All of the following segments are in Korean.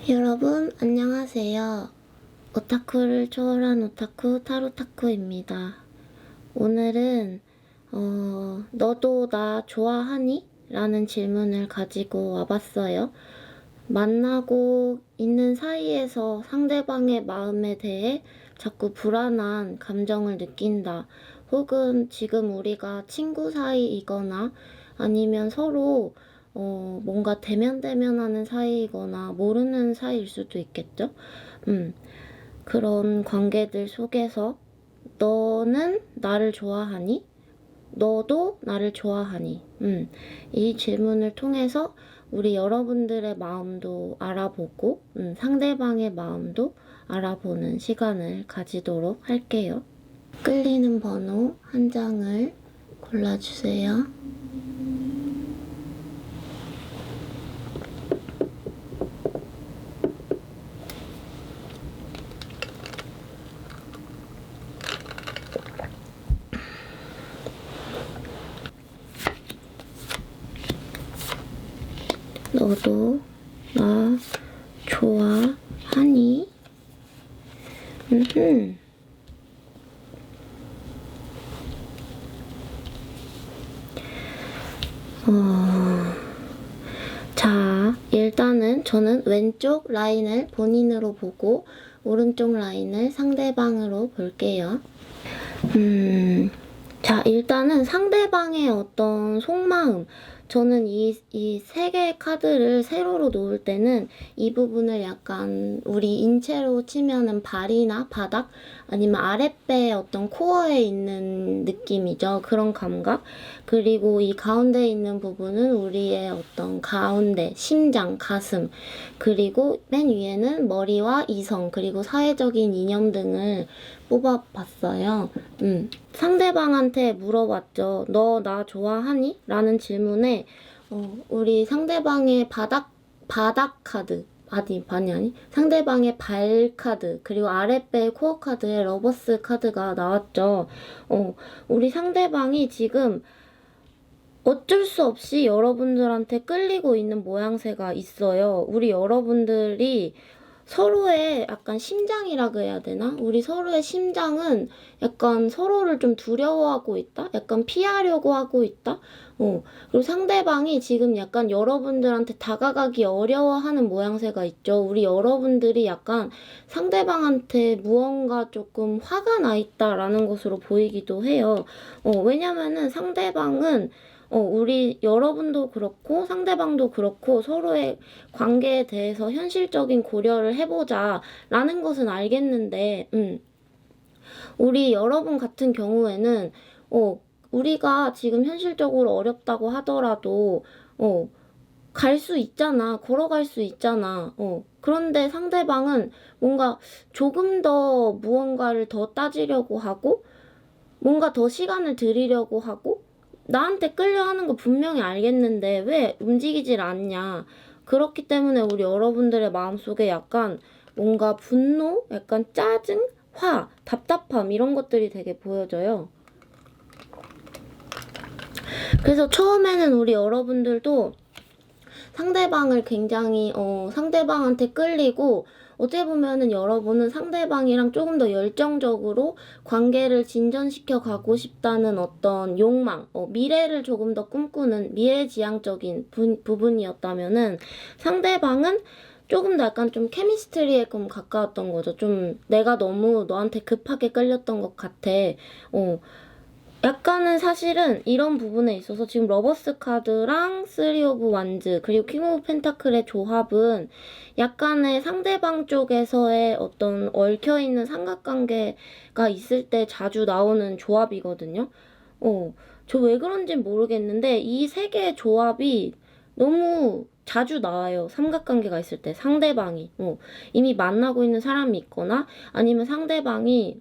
여러분 안녕하세요. 오타쿠를 초월한 오타쿠 타로타쿠입니다. 오늘은 너도 나 좋아하니? 라는 질문을 가지고 와봤어요. 만나고 있는 사이에서 상대방의 마음에 대해 자꾸 불안한 감정을 느낀다. 혹은 지금 우리가 친구 사이이거나 아니면 서로 뭔가 대면대면하는 사이이거나 모르는 사이일 수도 있겠죠? 그런 관계들 속에서 너는 나를 좋아하니? 너도 나를 좋아하니? 이 질문을 통해서 우리 여러분들의 마음도 알아보고 상대방의 마음도 알아보는 시간을 가지도록 할게요. 끌리는 번호 한 장을 골라주세요. 너도 나 좋아하니? 자, 일단은 저는 왼쪽 라인을 본인으로 보고 오른쪽 라인을 상대방으로 볼게요. 자, 일단은 상대방의 어떤 속마음, 저는 이 세 개의 카드를 세로로 놓을 때는 이 부분을 약간 우리 인체로 치면은 발이나 바닥 아니면 아랫배의 어떤 코어에 있는 느낌이죠. 그런 감각. 그리고 이 가운데 있는 부분은 우리의 어떤 가운데, 심장, 가슴. 그리고 맨 위에는 머리와 이성, 그리고 사회적인 이념 등을 뽑아봤어요. 상대방한테 물어봤죠. 너 나 좋아하니? 라는 질문에 우리 상대방의 바닥 카드 아니 상대방의 발 카드 그리고 아랫배 코어 카드에 러버스 카드가 나왔죠. 우리 상대방이 지금 어쩔 수 없이 여러분들한테 끌리고 있는 모양새가 있어요. 우리 여러분들이 서로의 약간 심장이라고 해야 되나? 우리 서로의 심장은 약간 서로를 좀 두려워하고 있다? 약간 피하려고 하고 있다? 그리고 상대방이 지금 약간 여러분들한테 다가가기 어려워하는 모양새가 있죠. 우리 여러분들이 약간 상대방한테 무언가 조금 화가 나 있다라는 것으로 보이기도 해요. 왜냐면은 상대방은 우리 여러분도 그렇고 상대방도 그렇고 서로의 관계에 대해서 현실적인 고려를 해보자 라는 것은 알겠는데 우리 여러분 같은 경우에는 우리가 지금 현실적으로 어렵다고 하더라도 갈 수 있잖아. 걸어갈 수 있잖아. 그런데 상대방은 뭔가 조금 더 무언가를 더 따지려고 하고 뭔가 더 시간을 들이려고 하고 나한테 끌려하는 거 분명히 알겠는데 왜 움직이질 않냐. 그렇기 때문에 우리 여러분들의 마음속에 약간 뭔가 분노, 약간 짜증, 화, 답답함 이런 것들이 되게 보여져요. 그래서 처음에는 우리 여러분들도 상대방을 굉장히 상대방한테 끌리고 어떻게 보면은 여러분은 상대방이랑 조금 더 열정적으로 관계를 진전시켜 가고 싶다는 어떤 욕망, 미래를 조금 더 꿈꾸는 미래지향적인 부분이었다면은 상대방은 조금 더 약간 좀 케미스트리에 좀 가까웠던 거죠. 좀 내가 너무 너한테 급하게 끌렸던 것 같아. 약간은 사실은 이런 부분에 있어서 지금 러버스 카드랑 쓰리 오브 완즈 그리고 킹 오브 펜타클의 조합은 약간의 상대방 쪽에서의 어떤 얽혀있는 삼각관계가 있을 때 자주 나오는 조합이거든요. 저 왜 그런진 모르겠는데 이 세 개의 조합이 너무 자주 나와요. 삼각관계가 있을 때 상대방이 이미 만나고 있는 사람이 있거나 아니면 상대방이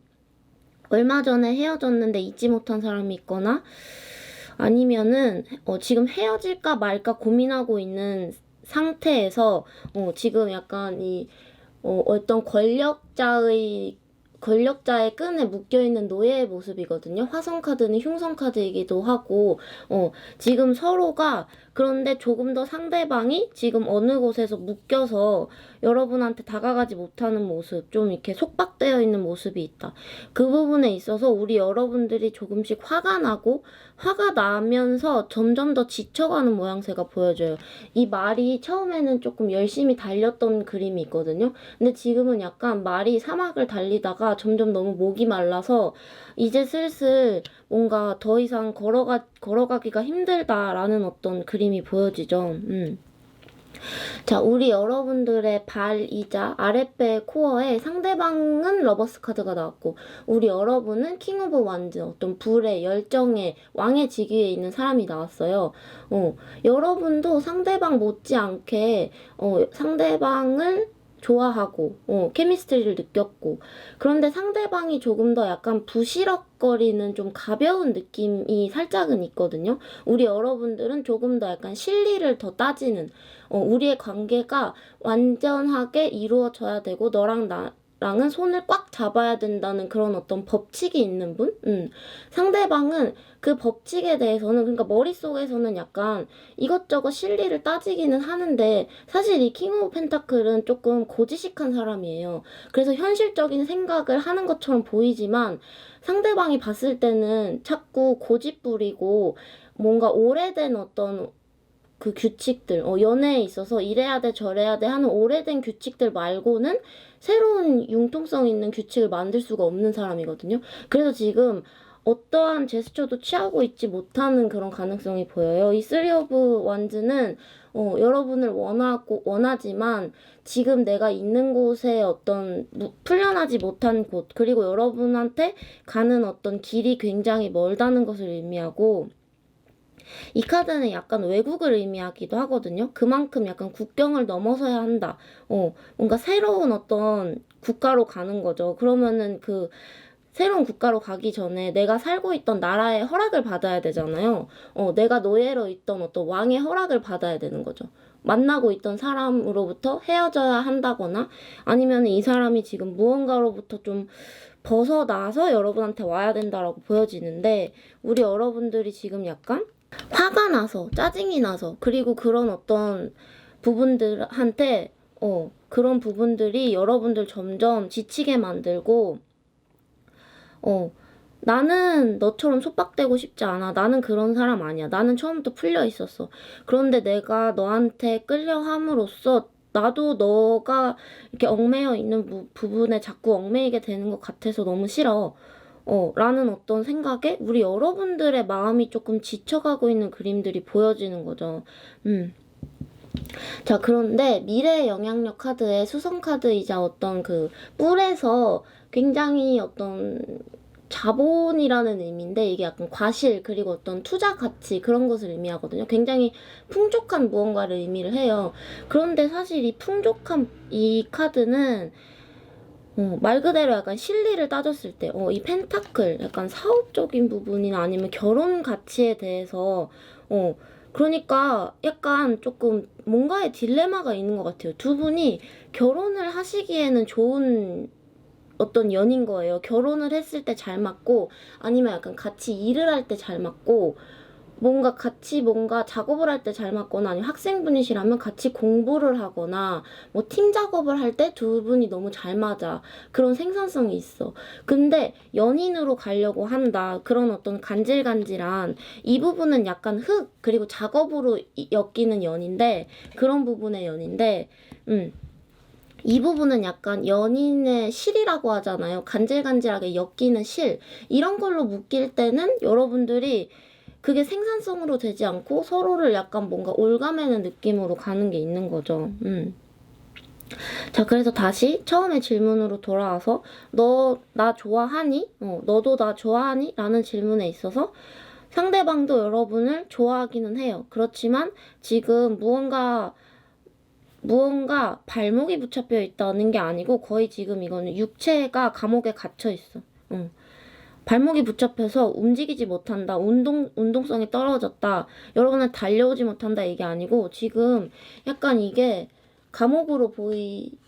얼마 전에 헤어졌는데 잊지 못한 사람이 있거나 아니면은 지금 헤어질까 말까 고민하고 있는 상태에서 지금 약간 이 어떤 권력자의 권력자의 끈에 묶여있는 노예의 모습이거든요. 화성 카드는 흉성 카드이기도 하고, 지금 서로가 그런데 조금 더 상대방이 지금 어느 곳에서 묶여서 여러분한테 다가가지 못하는 모습, 좀 이렇게 속박되어 있는 모습이 있다. 그 부분에 있어서 우리 여러분들이 조금씩 화가 나고, 화가 나면서 점점 더 지쳐가는 모양새가 보여져요. 이 말이 처음에는 조금 열심히 달렸던 그림이 있거든요. 근데 지금은 약간 말이 사막을 달리다가 점점 너무 목이 말라서 이제 슬슬 뭔가 더 이상 걸어가기가 힘들다라는 어떤 그림이 보여지죠. 자, 우리 여러분들의 발이자 아랫배 코어에 상대방은 러버스 카드가 나왔고, 우리 여러분은 킹 오브 완즈, 어떤 불의, 열정의, 왕의 직위에 있는 사람이 나왔어요. 여러분도 상대방 못지않게, 상대방을 좋아하고, 케미스트리를 느꼈고, 그런데 상대방이 조금 더 약간 부시럭거리는 좀 가벼운 느낌이 살짝은 있거든요. 우리 여러분들은 조금 더 약간 실리를 더 따지는, 우리의 관계가 완전하게 이루어져야 되고, 너랑 나랑은 손을 꽉 잡아야 된다는 그런 어떤 법칙이 있는 분? 상대방은 그 법칙에 대해서는, 그러니까 머릿속에서는 약간 이것저것 실리를 따지기는 하는데, 사실 이 킹 오브 펜타클은 조금 고지식한 사람이에요. 그래서 현실적인 생각을 하는 것처럼 보이지만, 상대방이 봤을 때는 자꾸 고집 부리고, 뭔가 오래된 어떤 그 규칙들, 연애에 있어서 이래야 돼, 저래야 돼 하는 오래된 규칙들 말고는 새로운 융통성 있는 규칙을 만들 수가 없는 사람이거든요. 그래서 지금 어떠한 제스처도 취하고 있지 못하는 그런 가능성이 보여요. 이 쓰리 오브 완즈는 여러분을 원하지만 지금 내가 있는 곳에 어떤 풀려나지 못한 곳, 그리고 여러분한테 가는 어떤 길이 굉장히 멀다는 것을 의미하고, 이 카드는 약간 외국을 의미하기도 하거든요. 그만큼 약간 국경을 넘어서야 한다. 뭔가 새로운 어떤 국가로 가는 거죠. 그러면은 그 새로운 국가로 가기 전에 내가 살고 있던 나라의 허락을 받아야 되잖아요. 내가 노예로 있던 어떤 왕의 허락을 받아야 되는 거죠. 만나고 있던 사람으로부터 헤어져야 한다거나, 아니면 이 사람이 지금 무언가로부터 좀 벗어나서 여러분한테 와야 된다라고 보여지는데, 우리 여러분들이 지금 약간 화가 나서, 짜증이 나서, 그리고 그런 어떤 부분들한테, 그런 부분들이 여러분들 점점 지치게 만들고, 나는 너처럼 속박되고 싶지 않아. 나는 그런 사람 아니야. 나는 처음부터 풀려 있었어. 그런데 내가 너한테 끌려함으로써 나도 너가 이렇게 얽매여 있는 부분에 자꾸 얽매이게 되는 것 같아서 너무 싫어. 라는 어떤 생각에 우리 여러분들의 마음이 조금 지쳐가고 있는 그림들이 보여지는 거죠. 자, 그런데 미래의 영향력 카드의 수성 카드이자 어떤 그 뿔에서 굉장히 어떤 자본이라는 의미인데, 이게 약간 과실, 그리고 어떤 투자 가치, 그런 것을 의미하거든요. 굉장히 풍족한 무언가를 의미를 해요. 그런데 사실 이 풍족한 이 카드는 말 그대로 약간 실리를 따졌을 때, 이 펜타클, 약간 사업적인 부분이나 아니면 결혼 가치에 대해서, 그러니까 약간 조금 뭔가의 딜레마가 있는 것 같아요. 두 분이 결혼을 하시기에는 좋은 어떤 연인 거예요. 결혼을 했을 때 잘 맞고, 아니면 약간 같이 일을 할 때 잘 맞고, 뭔가 같이 뭔가 작업을 할 때 잘 맞거나, 아니면 학생분이시라면 같이 공부를 하거나, 뭐 팀 작업을 할 때 두 분이 너무 잘 맞아. 그런 생산성이 있어. 근데 연인으로 가려고 한다. 그런 어떤 간질간질한, 이 부분은 약간 그리고 작업으로 엮이는 연인데, 그런 부분의 연인데, 이 부분은 약간 연인의 실이라고 하잖아요. 간질간질하게 엮이는 실. 이런 걸로 묶일 때는 여러분들이 그게 생산성으로 되지 않고 서로를 약간 뭔가 올가매는 느낌으로 가는 게 있는 거죠. 자, 그래서 다시 처음에 질문으로 돌아와서 너 나 좋아하니? 너도 나 좋아하니? 라는 질문에 있어서 상대방도 여러분을 좋아하기는 해요. 그렇지만 지금 무언가 발목이 붙잡혀 있다는 게 아니고, 거의 지금 이거는 육체가 감옥에 갇혀 있어. 발목이 붙잡혀서 움직이지 못한다. 운동성이 떨어졌다. 여러분은 달려오지 못한다. 이게 아니고, 지금 약간 이게 감옥으로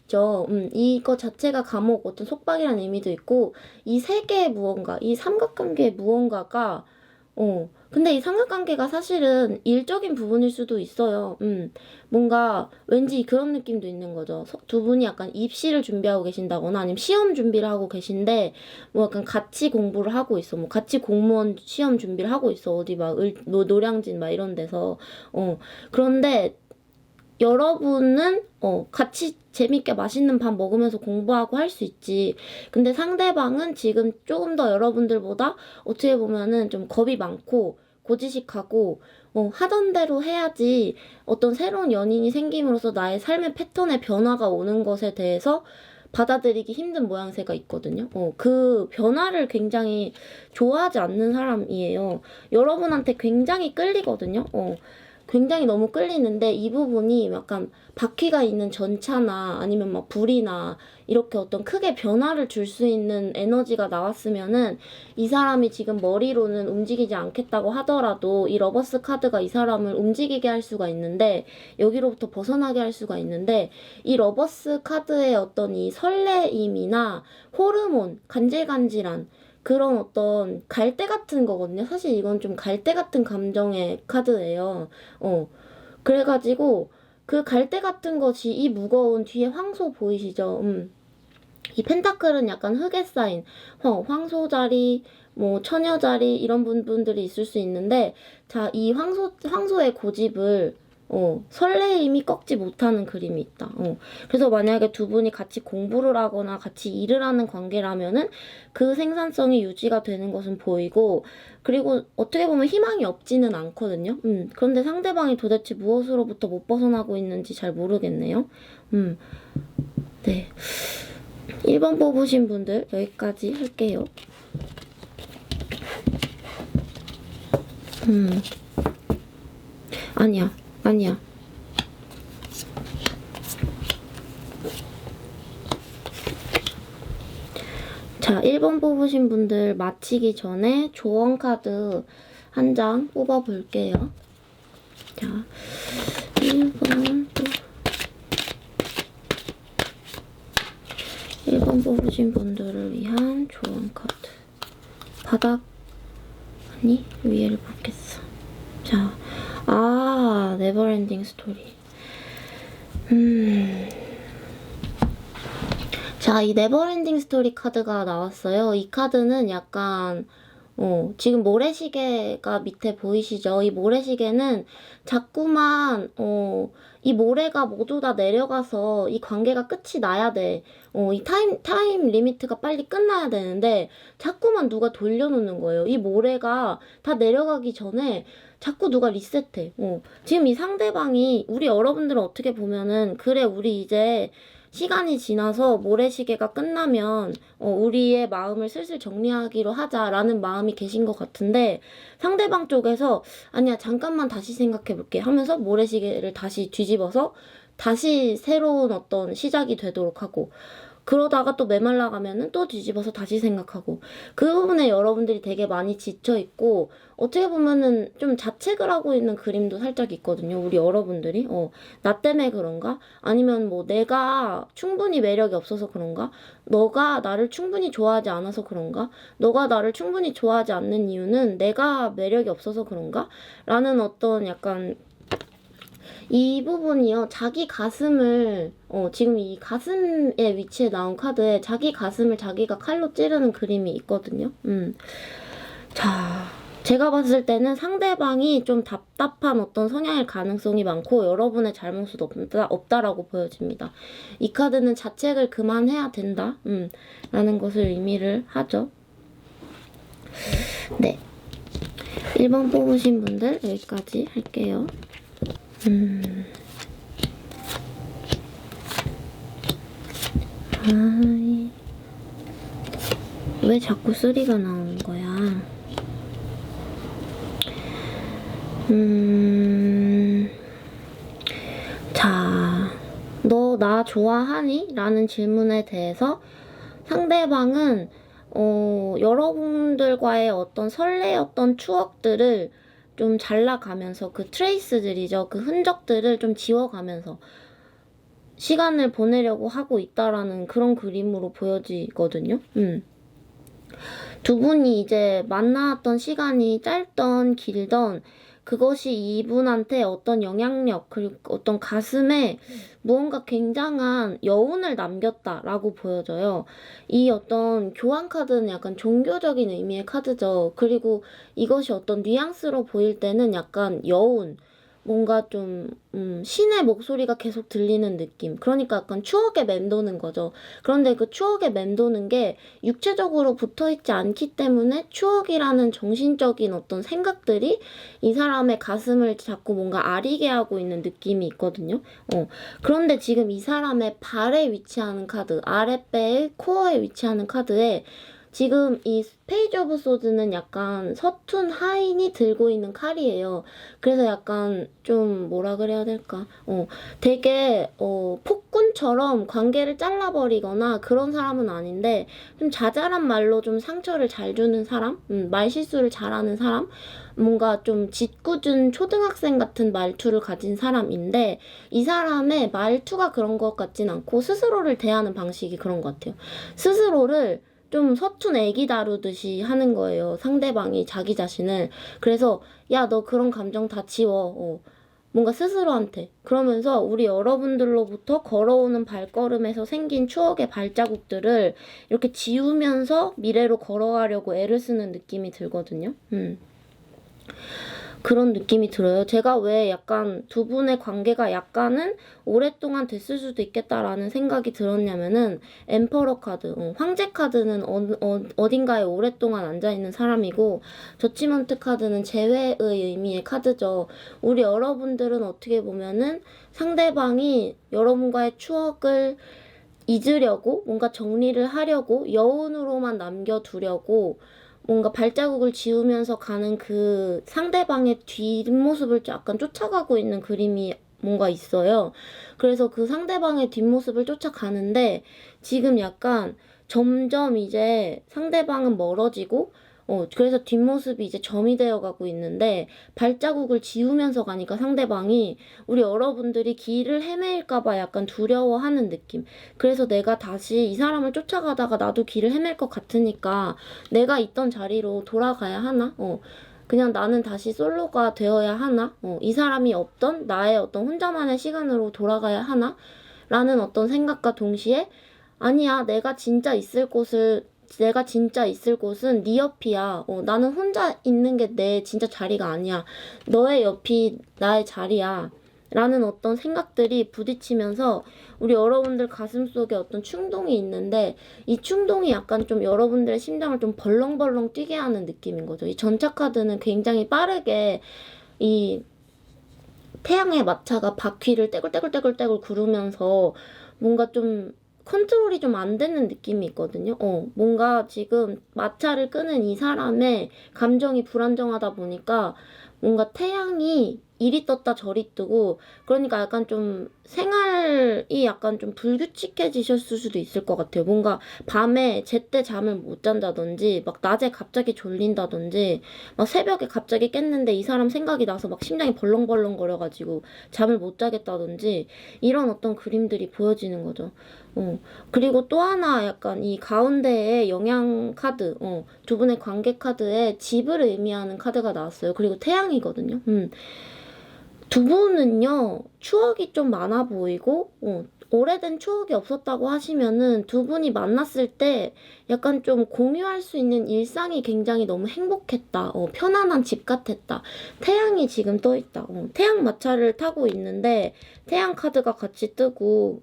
있죠. 이거 자체가 감옥 어떤 속박이라는 의미도 있고 이 세계의 무언가, 이 삼각관계의 무언가가 근데 이 삼각관계가 사실은 일적인 부분일 수도 있어요. 뭔가 왠지 그런 느낌도 있는 거죠. 두 분이 약간 입시를 준비하고 계신다거나 아니면 시험 준비를 하고 계신데 뭐 약간 같이 공부를 하고 있어. 뭐 같이 공무원 시험 준비를 하고 있어. 어디 막 노량진 막 이런 데서. 그런데 여러분은 같이 재밌게 맛있는 밥 먹으면서 공부하고 할 수 있지. 근데 상대방은 지금 조금 더 여러분들보다 어떻게 보면은 좀 겁이 많고 고지식하고 하던 대로 해야지 어떤 새로운 연인이 생김으로써 나의 삶의 패턴에 변화가 오는 것에 대해서 받아들이기 힘든 모양새가 있거든요. 그 변화를 굉장히 좋아하지 않는 사람이에요. 여러분한테 굉장히 끌리거든요. 굉장히 너무 끌리는데 이 부분이 약간 바퀴가 있는 전차나 아니면 막 불이나 이렇게 어떤 크게 변화를 줄 수 있는 에너지가 나왔으면은 이 사람이 지금 머리로는 움직이지 않겠다고 하더라도 이 러버스 카드가 이 사람을 움직이게 할 수가 있는데 여기로부터 벗어나게 할 수가 있는데 이 러버스 카드의 어떤 이 설레임이나 호르몬, 간질간질한 그런 어떤 갈대 같은 거거든요. 사실 이건 좀 갈대 같은 감정의 카드예요. 그래가지고 그 갈대 같은 것이 이 무거운 뒤에 황소 보이시죠? 이 펜타클은 약간 흙에 쌓인 황소 자리, 뭐 처녀 자리 이런 분들이 있을 수 있는데 자, 이 황소의 고집을 설레임이 꺾지 못하는 그림이 있다. 그래서 만약에 두 분이 같이 공부를 하거나 같이 일을 하는 관계라면은 그 생산성이 유지가 되는 것은 보이고, 그리고 어떻게 보면 희망이 없지는 않거든요. 그런데 상대방이 도대체 무엇으로부터 못 벗어나고 있는지 잘 모르겠네요. 네. 1번 뽑으신 분들 여기까지 할게요. 아니야. 자, 1번 뽑으신 분들 마치기 전에 조언 카드 한 장 뽑아볼게요. 자, 1번 뽑으신 분들을 위한 조언 카드. 바닥, 아니, 위에를 뽑겠어. 자, 네버엔딩 스토리. 자, 이 네버엔딩 스토리 카드가 나왔어요. 이 카드는 약간 지금 모래시계가 밑에 보이시죠? 이 모래시계는 자꾸만 이 모래가 모두 다 내려가서 이 관계가 끝이 나야 돼. 이 타임 리미트가 빨리 끝나야 되는데 자꾸만 누가 돌려놓는 거예요. 이 모래가 다 내려가기 전에 자꾸 누가 리셋해. 지금 이 상대방이 우리 여러분들은 어떻게 보면은 그래 우리 이제 시간이 지나서 모래시계가 끝나면 우리의 마음을 슬슬 정리하기로 하자라는 마음이 계신 것 같은데 상대방 쪽에서 아니야 잠깐만 다시 생각해볼게 하면서 모래시계를 다시 뒤집어서 다시 새로운 어떤 시작이 되도록 하고 그러다가 또 메말라가면은 또 뒤집어서 다시 생각하고 그 부분에 여러분들이 되게 많이 지쳐있고 어떻게 보면은 좀 자책을 하고 있는 그림도 살짝 있거든요. 우리 여러분들이 나 때문에 그런가? 아니면 뭐 내가 충분히 매력이 없어서 그런가? 너가 나를 충분히 좋아하지 않아서 그런가? 너가 나를 충분히 좋아하지 않는 이유는 내가 매력이 없어서 그런가? 라는 어떤 약간 이 부분이요. 자기 가슴을 지금 이 가슴의 위치에 나온 카드에 자기 가슴을 자기가 칼로 찌르는 그림이 있거든요. 자, 제가 봤을 때는 상대방이 좀 답답한 어떤 성향일 가능성이 많고 여러분의 잘못은 없다라고 보여집니다. 이 카드는 자책을 그만해야 된다. 라는 것을 의미를 하죠. 네. 1번 뽑으신 분들 여기까지 할게요. 왜 자꾸 쓰리가 나오는 거야? 자, 너 나 좋아하니? 라는 질문에 대해서 상대방은 여러분들과의 어떤 설레었던 추억들을 좀 잘라가면서 그 트레이스들이죠. 그 흔적들을 좀 지워가면서 시간을 보내려고 하고 있다라는 그런 그림으로 보여지거든요. 두 분이 이제 만나왔던 시간이 짧던 길던 그것이 이분한테 어떤 영향력 그리고 어떤 가슴에 무언가 굉장한 여운을 남겼다라고 보여져요. 이 어떤 교환 카드는 약간 종교적인 의미의 카드죠. 그리고 이것이 어떤 뉘앙스로 보일 때는 약간 여운, 뭔가 좀 신의 목소리가 계속 들리는 느낌. 그러니까 약간 추억에 맴도는 거죠. 그런데 그 추억에 맴도는 게 육체적으로 붙어있지 않기 때문에 추억이라는 정신적인 어떤 생각들이 이 사람의 가슴을 자꾸 뭔가 아리게 하고 있는 느낌이 있거든요. 그런데 지금 이 사람의 발에 위치하는 카드, 아랫배의 코어에 위치하는 카드에 지금 이 페이지 오브 소드는 약간 서툰 하인이 들고 있는 칼이에요. 그래서 약간 좀 뭐라 그래야 될까? 되게 폭군처럼 관계를 잘라버리거나 그런 사람은 아닌데 좀 자잘한 말로 좀 상처를 잘 주는 사람? 말실수를 잘하는 사람? 뭔가 좀 짓궂은 초등학생 같은 말투를 가진 사람인데 이 사람의 말투가 그런 것 같진 않고 스스로를 대하는 방식이 그런 것 같아요. 스스로를 좀 서툰 애기 다루듯이 하는 거예요. 상대방이 자기 자신을. 그래서 야, 너 그런 감정 다 지워. 뭔가 스스로한테. 그러면서 우리 여러분들로부터 걸어오는 발걸음에서 생긴 추억의 발자국들을 이렇게 지우면서 미래로 걸어가려고 애를 쓰는 느낌이 들거든요. 그런 느낌이 들어요. 제가 왜 약간 두 분의 관계가 약간은 오랫동안 됐을 수도 있겠다라는 생각이 들었냐면은 엠퍼러 카드, 황제 카드는 어딘가에 오랫동안 앉아있는 사람이고 저치먼트 카드는 재회의 의미의 카드죠. 우리 여러분들은 어떻게 보면은 상대방이 여러분과의 추억을 잊으려고 뭔가 정리를 하려고 여운으로만 남겨두려고 뭔가 발자국을 지우면서 가는 그 상대방의 뒷모습을 약간 쫓아가고 있는 그림이 뭔가 있어요. 그래서 그 상대방의 뒷모습을 쫓아가는데 지금 약간 점점 이제 상대방은 멀어지고 그래서 뒷모습이 이제 점이 되어가고 있는데 발자국을 지우면서 가니까 상대방이 우리 여러분들이 길을 헤매일까봐 약간 두려워하는 느낌. 그래서 내가 다시 이 사람을 쫓아가다가 나도 길을 헤맬 것 같으니까 내가 있던 자리로 돌아가야 하나? 그냥 나는 다시 솔로가 되어야 하나? 이 사람이 없던 나의 어떤 혼자만의 시간으로 돌아가야 하나? 라는 어떤 생각과 동시에 아니야, 내가 진짜 있을 곳은 네 옆이야. 나는 혼자 있는 게 내 진짜 자리가 아니야. 너의 옆이 나의 자리야. 라는 어떤 생각들이 부딪히면서 우리 여러분들 가슴 속에 어떤 충동이 있는데 이 충동이 약간 좀 여러분들의 심장을 좀 벌렁벌렁 뛰게 하는 느낌인 거죠. 이 전차 카드는 굉장히 빠르게 이 태양의 마차가 바퀴를 떼굴떼굴떼굴떼굴 구르면서 뭔가 좀 컨트롤이 좀 안 되는 느낌이 있거든요. 뭔가 지금 마차를 끄는 이 사람의 감정이 불안정하다 보니까 뭔가 태양이 이리 떴다 저리 뜨고 그러니까 약간 좀 생활이 약간 좀 불규칙해지셨을 수도 있을 것 같아요. 뭔가 밤에 제때 잠을 못 잔다든지 막 낮에 갑자기 졸린다든지 막 새벽에 갑자기 깼는데 이 사람 생각이 나서 막 심장이 벌렁벌렁 거려가지고 잠을 못 자겠다든지 이런 어떤 그림들이 보여지는 거죠. 그리고 또 하나 약간 이 가운데에 영양 카드, 두 분의 관계 카드에 집을 의미하는 카드가 나왔어요. 그리고 태양이거든요. 두 분은요, 추억이 좀 많아 보이고, 오래된 추억이 없었다고 하시면은 두 분이 만났을 때 약간 좀 공유할 수 있는 일상이 굉장히 너무 행복했다. 편안한 집 같았다. 태양이 지금 떠 있다. 태양 마차를 타고 있는데 태양 카드가 같이 뜨고,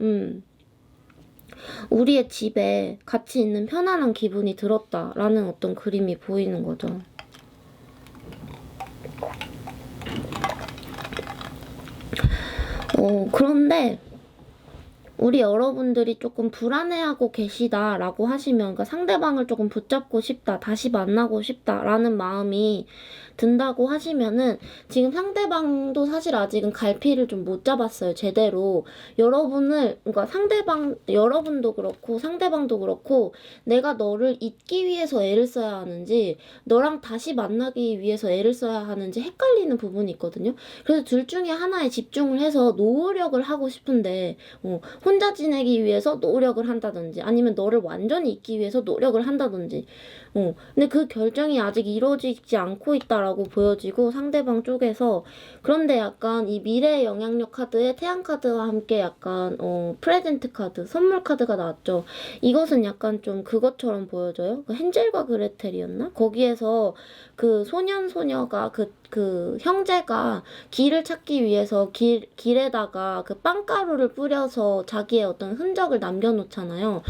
우리의 집에 같이 있는 편안한 기분이 들었다라는 어떤 그림이 보이는 거죠. 그런데 우리 여러분들이 조금 불안해하고 계시다라고 하시면 그러니까 상대방을 조금 붙잡고 싶다, 다시 만나고 싶다라는 마음이 든다고 하시면은 지금 상대방도 사실 아직은 갈피를 좀 못 잡았어요, 제대로. 그러니까 여러분도 그렇고 상대방도 그렇고 내가 너를 잊기 위해서 애를 써야 하는지 너랑 다시 만나기 위해서 애를 써야 하는지 헷갈리는 부분이 있거든요. 그래서 둘 중에 하나에 집중을 해서 노력을 하고 싶은데 혼자 지내기 위해서 노력을 한다든지 아니면 너를 완전히 잊기 위해서 노력을 한다든지 근데 그 결정이 아직 이루어지지 않고 있다라고 보여지고 상대방 쪽에서. 그런데 약간 이 미래의 영향력 카드에 태양 카드와 함께 약간 프레젠트 카드, 선물 카드가 나왔죠. 이것은 약간 좀 그것처럼 보여져요. 그 헨젤과 그레텔이었나? 거기에서 그 소녀가 그 형제가 길을 찾기 위해서 길에다가 그 빵가루를 뿌려서 자기의 어떤 흔적을 남겨놓잖아요.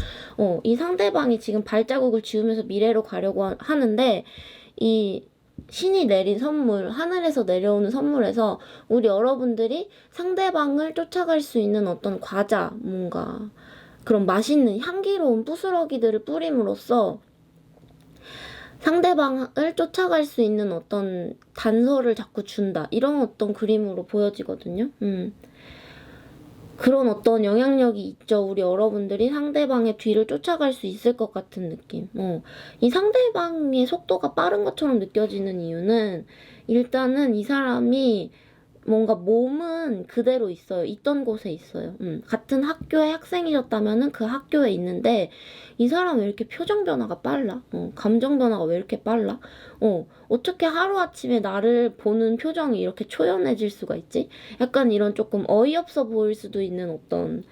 이 상대방이 지금 발자국을 지우면서 미래로 가려고 하는데 이 신이 내린 선물, 하늘에서 내려오는 선물에서 우리 여러분들이 상대방을 쫓아갈 수 있는 어떤 과자, 뭔가 그런 맛있는 향기로운 부스러기들을 뿌림으로써 상대방을 쫓아갈 수 있는 어떤 단서를 자꾸 준다. 이런 어떤 그림으로 보여지거든요. 그런 어떤 영향력이 있죠. 우리 여러분들이 상대방의 뒤를 쫓아갈 수 있을 것 같은 느낌. 이 상대방의 속도가 빠른 것처럼 느껴지는 이유는 일단은 이 사람이 뭔가 몸은 그대로 있어요. 있던 곳에 있어요. 같은 학교의 학생이셨다면은 그 학교에 있는데 이 사람 왜 이렇게 표정 변화가 빨라? 감정 변화가 왜 이렇게 빨라? 어떻게 하루아침에 나를 보는 표정이 이렇게 초연해질 수가 있지? 약간 이런 조금 어이없어 보일 수도 있는 어떤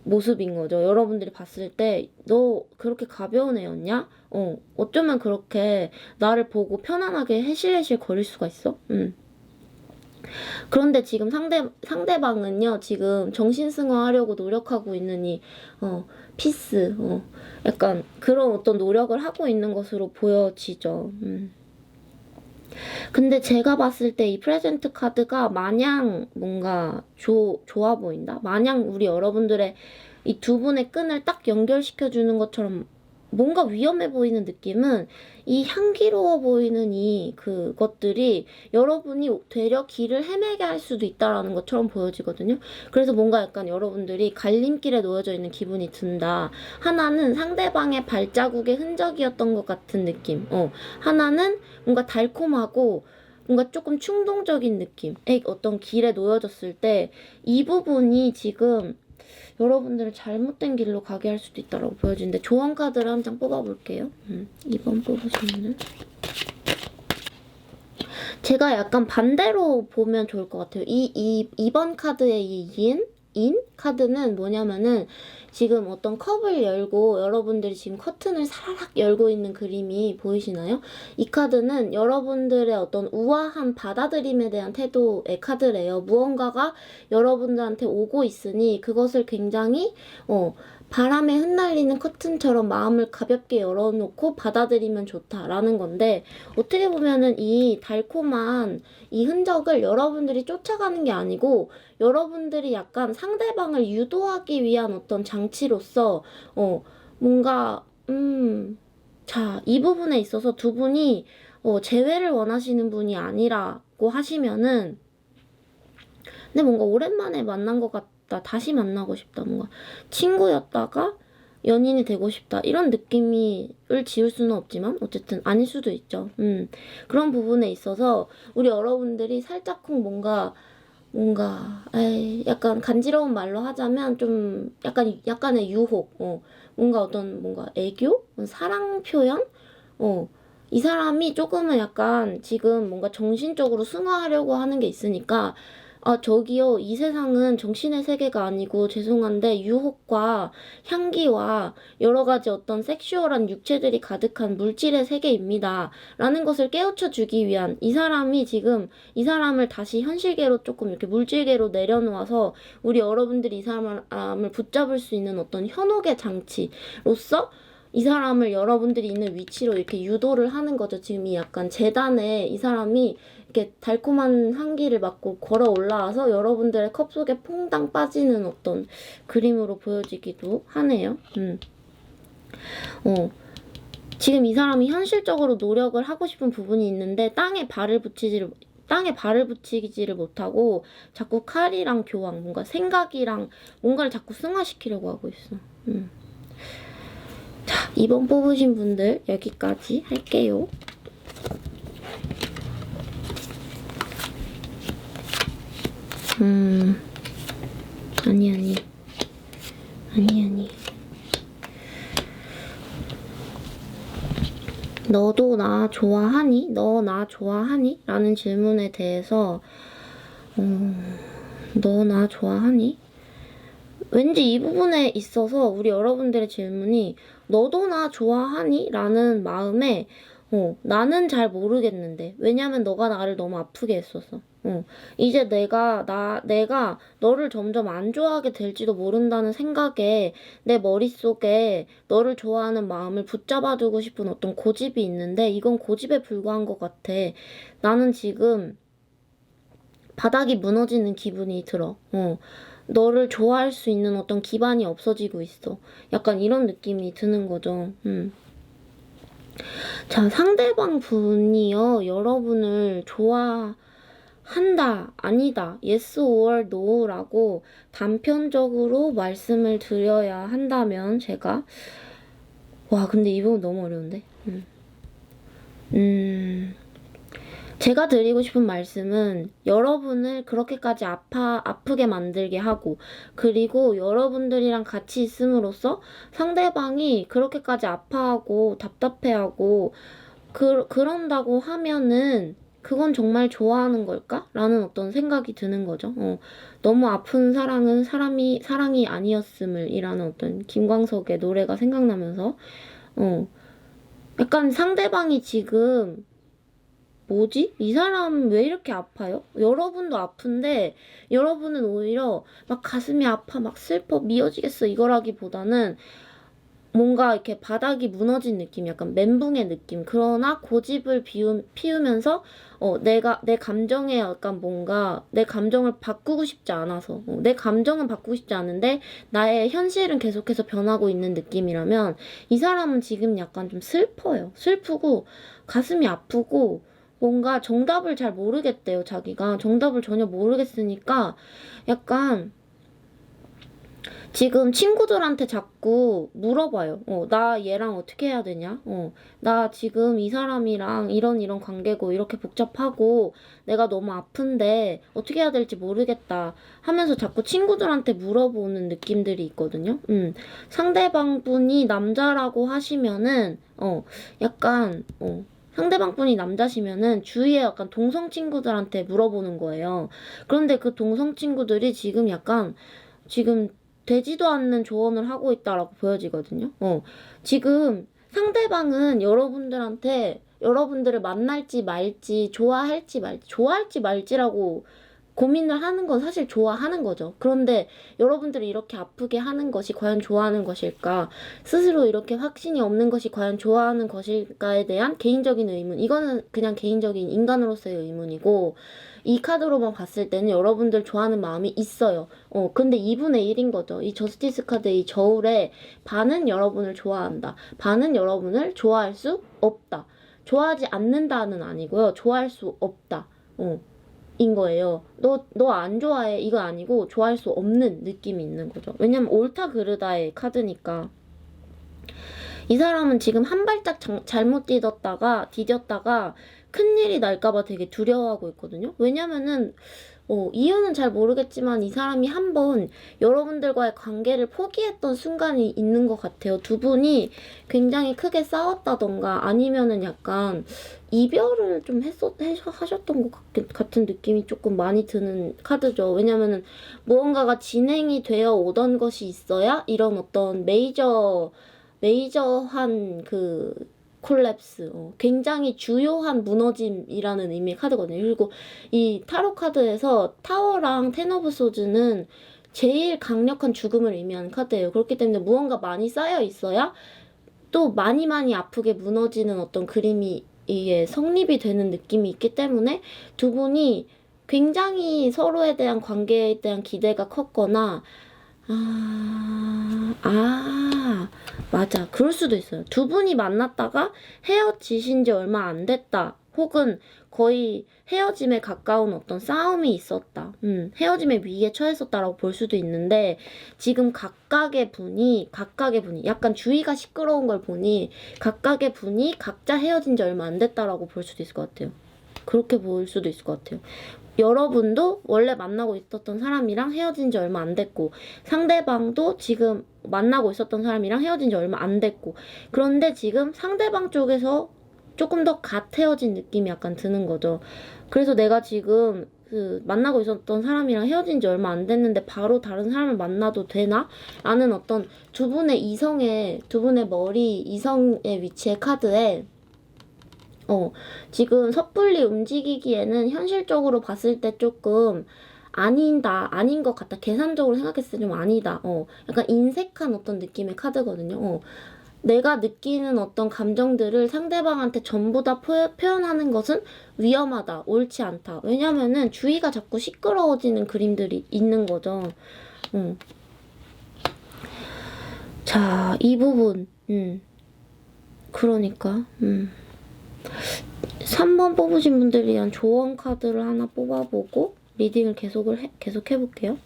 모습인 거죠. 여러분들이 봤을 때 너 그렇게 가벼운 애였냐? 어쩌면 그렇게 나를 보고 편안하게 해실해실 거릴 수가 있어? 그런데 지금 상대방은요, 지금 정신승화하려고 노력하고 있는 피스, 약간 그런 어떤 노력을 하고 있는 것으로 보여지죠. 근데 제가 봤을 때 이 프레젠트 카드가 마냥 뭔가 좋아 보인다? 마냥 우리 여러분들의 이 두 분의 끈을 딱 연결시켜주는 것처럼 뭔가 위험해 보이는 느낌은 이 향기로워 보이는 그것들이 여러분이 되려 길을 헤매게 할 수도 있다라는 것처럼 보여지거든요. 그래서 뭔가 약간 여러분들이 갈림길에 놓여져 있는 기분이 든다. 하나는 상대방의 발자국의 흔적이었던 것 같은 느낌. 하나는 뭔가 달콤하고 뭔가 조금 충동적인 느낌의 어떤 길에 놓여졌을 때 이 부분이 지금 여러분들을 잘못된 길로 가게 할 수도 있다고 보여지는데 조언 카드를 한 장 뽑아볼게요. 2번 뽑으시면은 제가 약간 반대로 보면 좋을 것 같아요. 2번 카드의 인 카드는 뭐냐면은 지금 어떤 컵을 열고 여러분들이 지금 커튼을 사라락 열고 있는 그림이 보이시나요? 이 카드는 여러분들의 어떤 우아한 받아들임에 대한 태도의 카드래요. 무언가가 여러분들한테 오고 있으니 그것을 굉장히 바람에 흩날리는 커튼처럼 마음을 가볍게 열어놓고 받아들이면 좋다라는 건데 어떻게 보면은 이 달콤한 이 흔적을 여러분들이 쫓아가는 게 아니고 여러분들이 약간 상대방을 유도하기 위한 어떤 장치로서 뭔가 자, 이 부분에 있어서 두 분이 재회를 원하시는 분이 아니라고 하시면은 근데 뭔가 오랜만에 만난 것 같다. 다시 만나고 싶다. 뭔가 친구였다가 연인이 되고 싶다. 이런 느낌을 지울 수는 없지만 어쨌든 아닐 수도 있죠. 그런 부분에 있어서 우리 여러분들이 살짝쿵 뭔가 약간 간지러운 말로 하자면 좀 약간의 유혹, 뭔가 애교? 사랑 표현? 이 사람이 조금은 약간 지금 뭔가 정신적으로 승화하려고 하는 게 있으니까 저기요, 이 세상은 정신의 세계가 아니고 죄송한데 유혹과 향기와 여러 가지 어떤 섹슈얼한 육체들이 가득한 물질의 세계입니다. 라는 것을 깨우쳐 주기 위한 이 사람을 다시 현실계로 조금 이렇게 물질계로 내려놓아서 우리 여러분들이 이 사람을 붙잡을 수 있는 어떤 현혹의 장치로서 이 사람을 여러분들이 있는 위치로 이렇게 유도를 하는 거죠. 지금 이 약간 재단에 이 사람이 이렇게 달콤한 향기를 맡고 걸어 올라와서 여러분들의 컵 속에 퐁당 빠지는 어떤 그림으로 보여지기도 하네요. 지금 이 사람이 현실적으로 노력을 하고 싶은 부분이 있는데 땅에 발을 붙이지를 못하고 자꾸 칼이랑 교황, 뭔가 생각이랑 뭔가를 자꾸 승화시키려고 하고 있어. 자, 2번 뽑으신 분들 여기까지 할게요. 아니. 너도 나 좋아하니? 너 나 좋아하니? 라는 질문에 대해서 너 나 좋아하니? 왠지 이 부분에 있어서 우리 여러분들의 질문이 너도 나 좋아하니? 라는 마음에 나는 잘 모르겠는데 왜냐면 너가 나를 너무 아프게 했어서 이제 내가 너를 점점 안 좋아하게 될지도 모른다는 생각에 내 머릿속에 너를 좋아하는 마음을 붙잡아두고 싶은 어떤 고집이 있는데 이건 고집에 불과한 것 같아. 나는 지금 바닥이 무너지는 기분이 들어. 너를 좋아할 수 있는 어떤 기반이 없어지고 있어. 약간 이런 느낌이 드는 거죠. 자, 상대방 분이요, 여러분을 좋아한다, 아니다, yes or no라고 단편적으로 말씀을 드려야 한다면, 제가, 와, 근데 이 부분 너무 어려운데? 제가 드리고 싶은 말씀은 여러분을 그렇게까지 아프게 만들게 하고 그리고 여러분들이랑 같이 있음으로써 상대방이 그렇게까지 아파하고 답답해하고 그런다고 하면은 그건 정말 좋아하는 걸까? 라는 어떤 생각이 드는 거죠. 너무 아픈 사랑은 사랑이 아니었음을 이라는 어떤 김광석의 노래가 생각나면서 약간 상대방이 지금 뭐지? 이 사람 왜 이렇게 아파요? 여러분도 아픈데 여러분은 오히려 막 가슴이 아파, 막 슬퍼, 미어지겠어 이거라기보다는 뭔가 이렇게 바닥이 무너진 느낌, 약간 멘붕의 느낌. 그러나 고집을 피우면서 내 감정에 약간 뭔가 내 감정을 바꾸고 싶지 않아서 내 감정은 바꾸고 싶지 않은데 나의 현실은 계속해서 변하고 있는 느낌이라면 이 사람은 지금 약간 좀 슬퍼요. 슬프고 가슴이 아프고 뭔가 정답을 잘 모르겠대요, 자기가. 정답을 전혀 모르겠으니까 약간 지금 친구들한테 자꾸 물어봐요. 나 얘랑 어떻게 해야 되냐? 나 지금 이 사람이랑 이런 관계고 이렇게 복잡하고 내가 너무 아픈데 어떻게 해야 될지 모르겠다 하면서 자꾸 친구들한테 물어보는 느낌들이 있거든요. 상대방 분이 남자라고 하시면은 약간 상대방 분이 남자시면은 주위에 약간 동성 친구들한테 물어보는 거예요. 그런데 그 동성 친구들이 지금 약간 지금 되지도 않는 조언을 하고 있다라고 보여지거든요. 지금 상대방은 여러분들을 만날지 말지, 좋아할지 말지라고 고민을 하는 건 사실 좋아하는 거죠. 그런데 여러분들이 이렇게 아프게 하는 것이 과연 좋아하는 것일까? 스스로 이렇게 확신이 없는 것이 과연 좋아하는 것일까에 대한 개인적인 의문. 이거는 그냥 개인적인 인간으로서의 의문이고, 이 카드로만 봤을 때는 여러분들 좋아하는 마음이 있어요. 근데 2분의 1인 거죠. 이 저스티스 카드의 이 저울에 반은 여러분을 좋아한다. 반은 여러분을 좋아할 수 없다. 좋아하지 않는다는 아니고요. 좋아할 수 없다. 인 거예요. 너 안 좋아해. 이거 아니고 좋아할 수 없는 느낌이 있는 거죠. 왜냐면 옳다 그르다의 카드니까. 이 사람은 지금 한 발짝 잘못 디뎠다가 큰일이 날까봐 되게 두려워하고 있거든요. 왜냐면은 이유는 잘 모르겠지만 이 사람이 한번 여러분들과의 관계를 포기했던 순간이 있는 것 같아요. 두 분이 굉장히 크게 싸웠다던가 아니면은 약간 이별을 좀 하셨던 것 같은 느낌이 조금 많이 드는 카드죠. 왜냐면은 무언가가 진행이 되어 오던 것이 있어야 이런 어떤 메이저한 그 콜랩스, 굉장히 주요한 무너짐이라는 의미의 카드거든요. 그리고 이 타로 카드에서 타워랑 텐 오브 소즈는 제일 강력한 죽음을 의미하는 카드예요. 그렇기 때문에 무언가 많이 쌓여 있어야 또 많이 아프게 무너지는 어떤 그림이 이게 성립이 되는 느낌이 있기 때문에 두 분이 굉장히 서로에 대한 관계에 대한 기대가 컸거나 맞아. 그럴 수도 있어요. 두 분이 만났다가 헤어지신 지 얼마 안 됐다. 혹은 거의 헤어짐에 가까운 어떤 싸움이 있었다. 헤어짐의 위기에 처했었다라고 볼 수도 있는데, 지금 각각의 분이 약간 주위가 시끄러운 걸 보니 각각의 분이 각자 헤어진 지 얼마 안 됐다라고 볼 수도 있을 것 같아요. 그렇게 볼 수도 있을 것 같아요. 여러분도 원래 만나고 있었던 사람이랑 헤어진 지 얼마 안 됐고, 상대방도 지금 만나고 있었던 사람이랑 헤어진 지 얼마 안 됐고, 그런데 지금 상대방 쪽에서 조금 더 갓 헤어진 느낌이 약간 드는 거죠. 그래서 내가 지금 그 만나고 있었던 사람이랑 헤어진 지 얼마 안 됐는데 바로 다른 사람을 만나도 되나? 라는 어떤 두 분의 머리 이성의 위치의 카드에 지금 섣불리 움직이기에는 현실적으로 봤을 때 조금 아닌 것 같다. 계산적으로 생각했을 때 좀 아니다. 약간 인색한 어떤 느낌의 카드거든요. 내가 느끼는 어떤 감정들을 상대방한테 전부 다 표현하는 것은 위험하다. 옳지 않다. 왜냐면은 주위가 자꾸 시끄러워지는 그림들이 있는 거죠. 자, 이 부분. 그러니까. 3번 뽑으신 분들 위한 조언 카드를 하나 뽑아보고 리딩을 계속 해볼게요.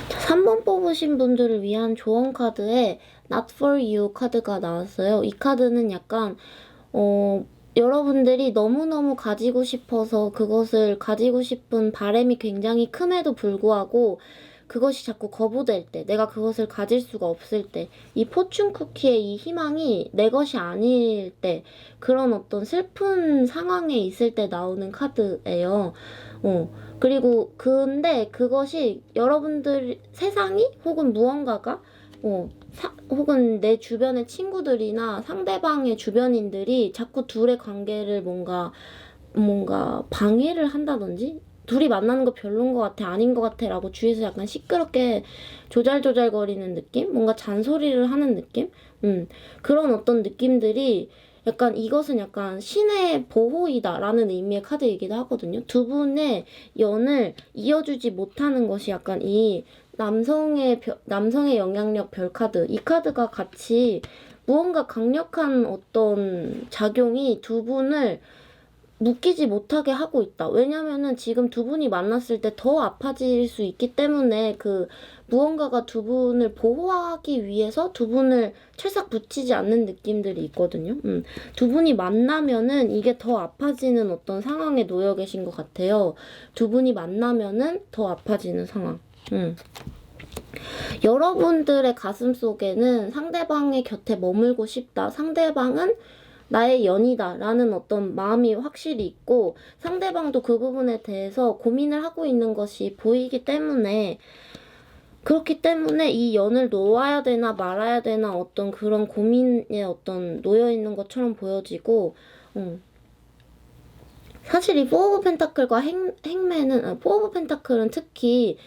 자, 3번 뽑으신 분들을 위한 조언 카드에 Not for you 카드가 나왔어요. 이 카드는 약간 여러분들이 너무너무 가지고 싶어서 그것을 가지고 싶은 바람이 굉장히 큼에도 불구하고 그것이 자꾸 거부될 때, 내가 그것을 가질 수가 없을 때, 이 포춘 쿠키의 이 희망이 내 것이 아닐 때, 그런 어떤 슬픈 상황에 있을 때 나오는 카드예요. 그리고 근데 그것이 여러분들 세상이 혹은 무언가가 혹은 내 주변의 친구들이나 상대방의 주변인들이 자꾸 둘의 관계를 뭔가 방해를 한다든지, 둘이 만나는 거 별론 것 같아, 아닌 것 같아 라고 주위에서 약간 시끄럽게 조잘조잘거리는 느낌? 뭔가 잔소리를 하는 느낌? 그런 어떤 느낌들이 약간 이것은 약간 신의 보호이다 라는 의미의 카드이기도 하거든요. 두 분의 연을 이어주지 못하는 것이 약간 이 남성의 영향력 별 카드, 이 카드가 같이 무언가 강력한 어떤 작용이 두 분을 묶이지 못하게 하고 있다. 왜냐면은 지금 두 분이 만났을 때 더 아파질 수 있기 때문에 그 무언가가 두 분을 보호하기 위해서 두 분을 철싹 붙이지 않는 느낌들이 있거든요. 두 분이 만나면은 이게 더 아파지는 어떤 상황에 놓여 계신 것 같아요. 두 분이 만나면은 더 아파지는 상황. 여러분들의 가슴 속에는 상대방의 곁에 머물고 싶다. 상대방은 나의 연이다 라는 어떤 마음이 확실히 있고, 상대방도 그 부분에 대해서 고민을 하고 있는 것이 보이기 때문에, 그렇기 때문에 이 연을 놓아야 되나 말아야 되나 어떤 그런 고민에 어떤 놓여있는 것처럼 보여지고, 사실 이 포 오브 펜타클과 행맨은, 포 오브 펜타클은 특히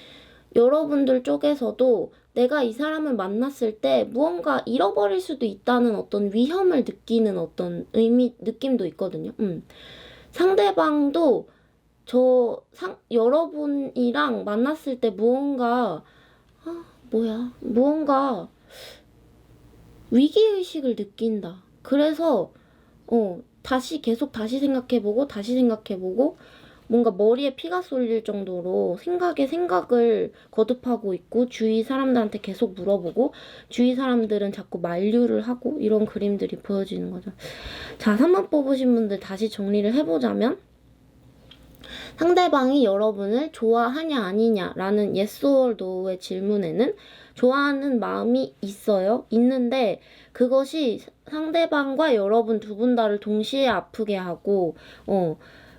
여러분들 쪽에서도 내가 이 사람을 만났을 때 무언가 잃어버릴 수도 있다는 어떤 위험을 느끼는 어떤 느낌도 있거든요. 상대방도 여러분이랑 만났을 때 무언가 위기의식을 느낀다. 그래서 계속 다시 생각해보고 뭔가 머리에 피가 쏠릴 정도로 생각을 거듭하고 있고, 주위 사람들한테 계속 물어보고, 주위 사람들은 자꾸 만류를 하고, 이런 그림들이 보여지는 거죠. 자, 3번 뽑으신 분들 다시 정리를 해보자면, 상대방이 여러분을 좋아하냐 아니냐 라는 yes or no의 질문에는 좋아하는 마음이 있는데 그것이 상대방과 여러분 두 분 다를 동시에 아프게 하고,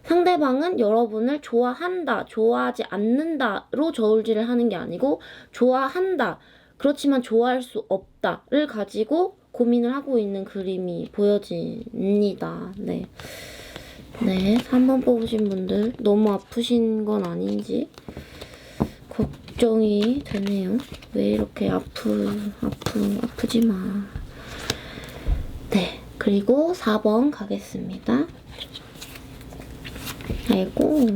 상대방은 여러분을 좋아한다, 좋아하지 않는다로 저울질을 하는 게 아니고 좋아한다, 그렇지만 좋아할 수 없다를 가지고 고민을 하고 있는 그림이 보여집니다. 네. 네, 3번 뽑으신 분들 너무 아프신 건 아닌지 걱정이 되네요. 왜 이렇게 아프지 마. 네, 그리고 4번 가겠습니다. 아이고,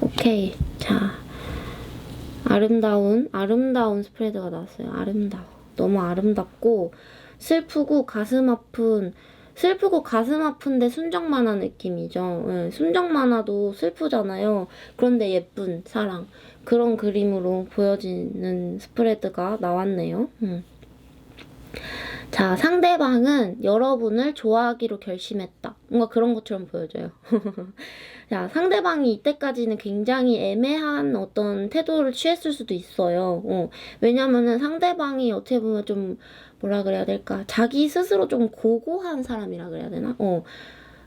오케이. 자, 아름다운 스프레드가 나왔어요. 너무 아름답고, 슬프고 가슴 아픈데 순정 만화 느낌이죠. 네, 순정 만화도 슬프잖아요. 그런데 예쁜 사랑. 그런 그림으로 보여지는 스프레드가 나왔네요. 자, 상대방은 여러분을 좋아하기로 결심했다. 뭔가 그런 것처럼 보여져요. 자, 상대방이 이때까지는 굉장히 애매한 어떤 태도를 취했을 수도 있어요. 왜냐면은 상대방이 어떻게 보면 좀 뭐라 그래야 될까? 자기 스스로 좀 고고한 사람이라 그래야 되나?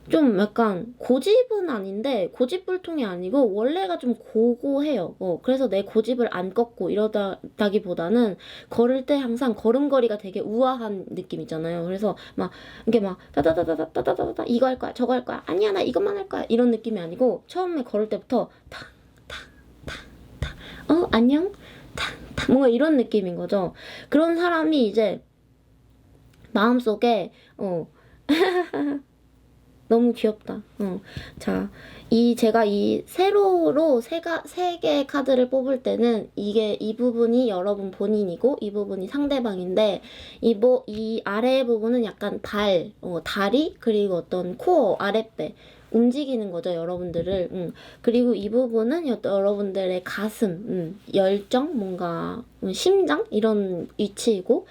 좀 약간 고집은 아닌데 고집불통이 아니고 원래가 좀 고고해요. 그래서 내 고집을 안 꺾고 이러다기보다는 걸을 때 항상 걸음걸이가 되게 우아한 느낌 있잖아요. 그래서 막 이게 막 따다다다다다다다 이거 할 거야 저거 할 거야 아니야 나 이것만 할 거야 이런 느낌이 아니고 처음에 걸을 때부터 탕탕탕탕 안녕 탕탕 뭔가 이런 느낌인 거죠. 그런 사람이 이제 마음속에 너무 귀엽다. 자, 제가 이 세로로 세 개의 카드를 뽑을 때는 이 부분이 여러분 본인이고 이 부분이 상대방인데 이 아래 부분은 약간 다리 그리고 어떤 코어 아랫배 움직이는 거죠, 여러분들을. 그리고 이 부분은 여러분들의 가슴, 열정, 뭔가 심장 이런 위치이고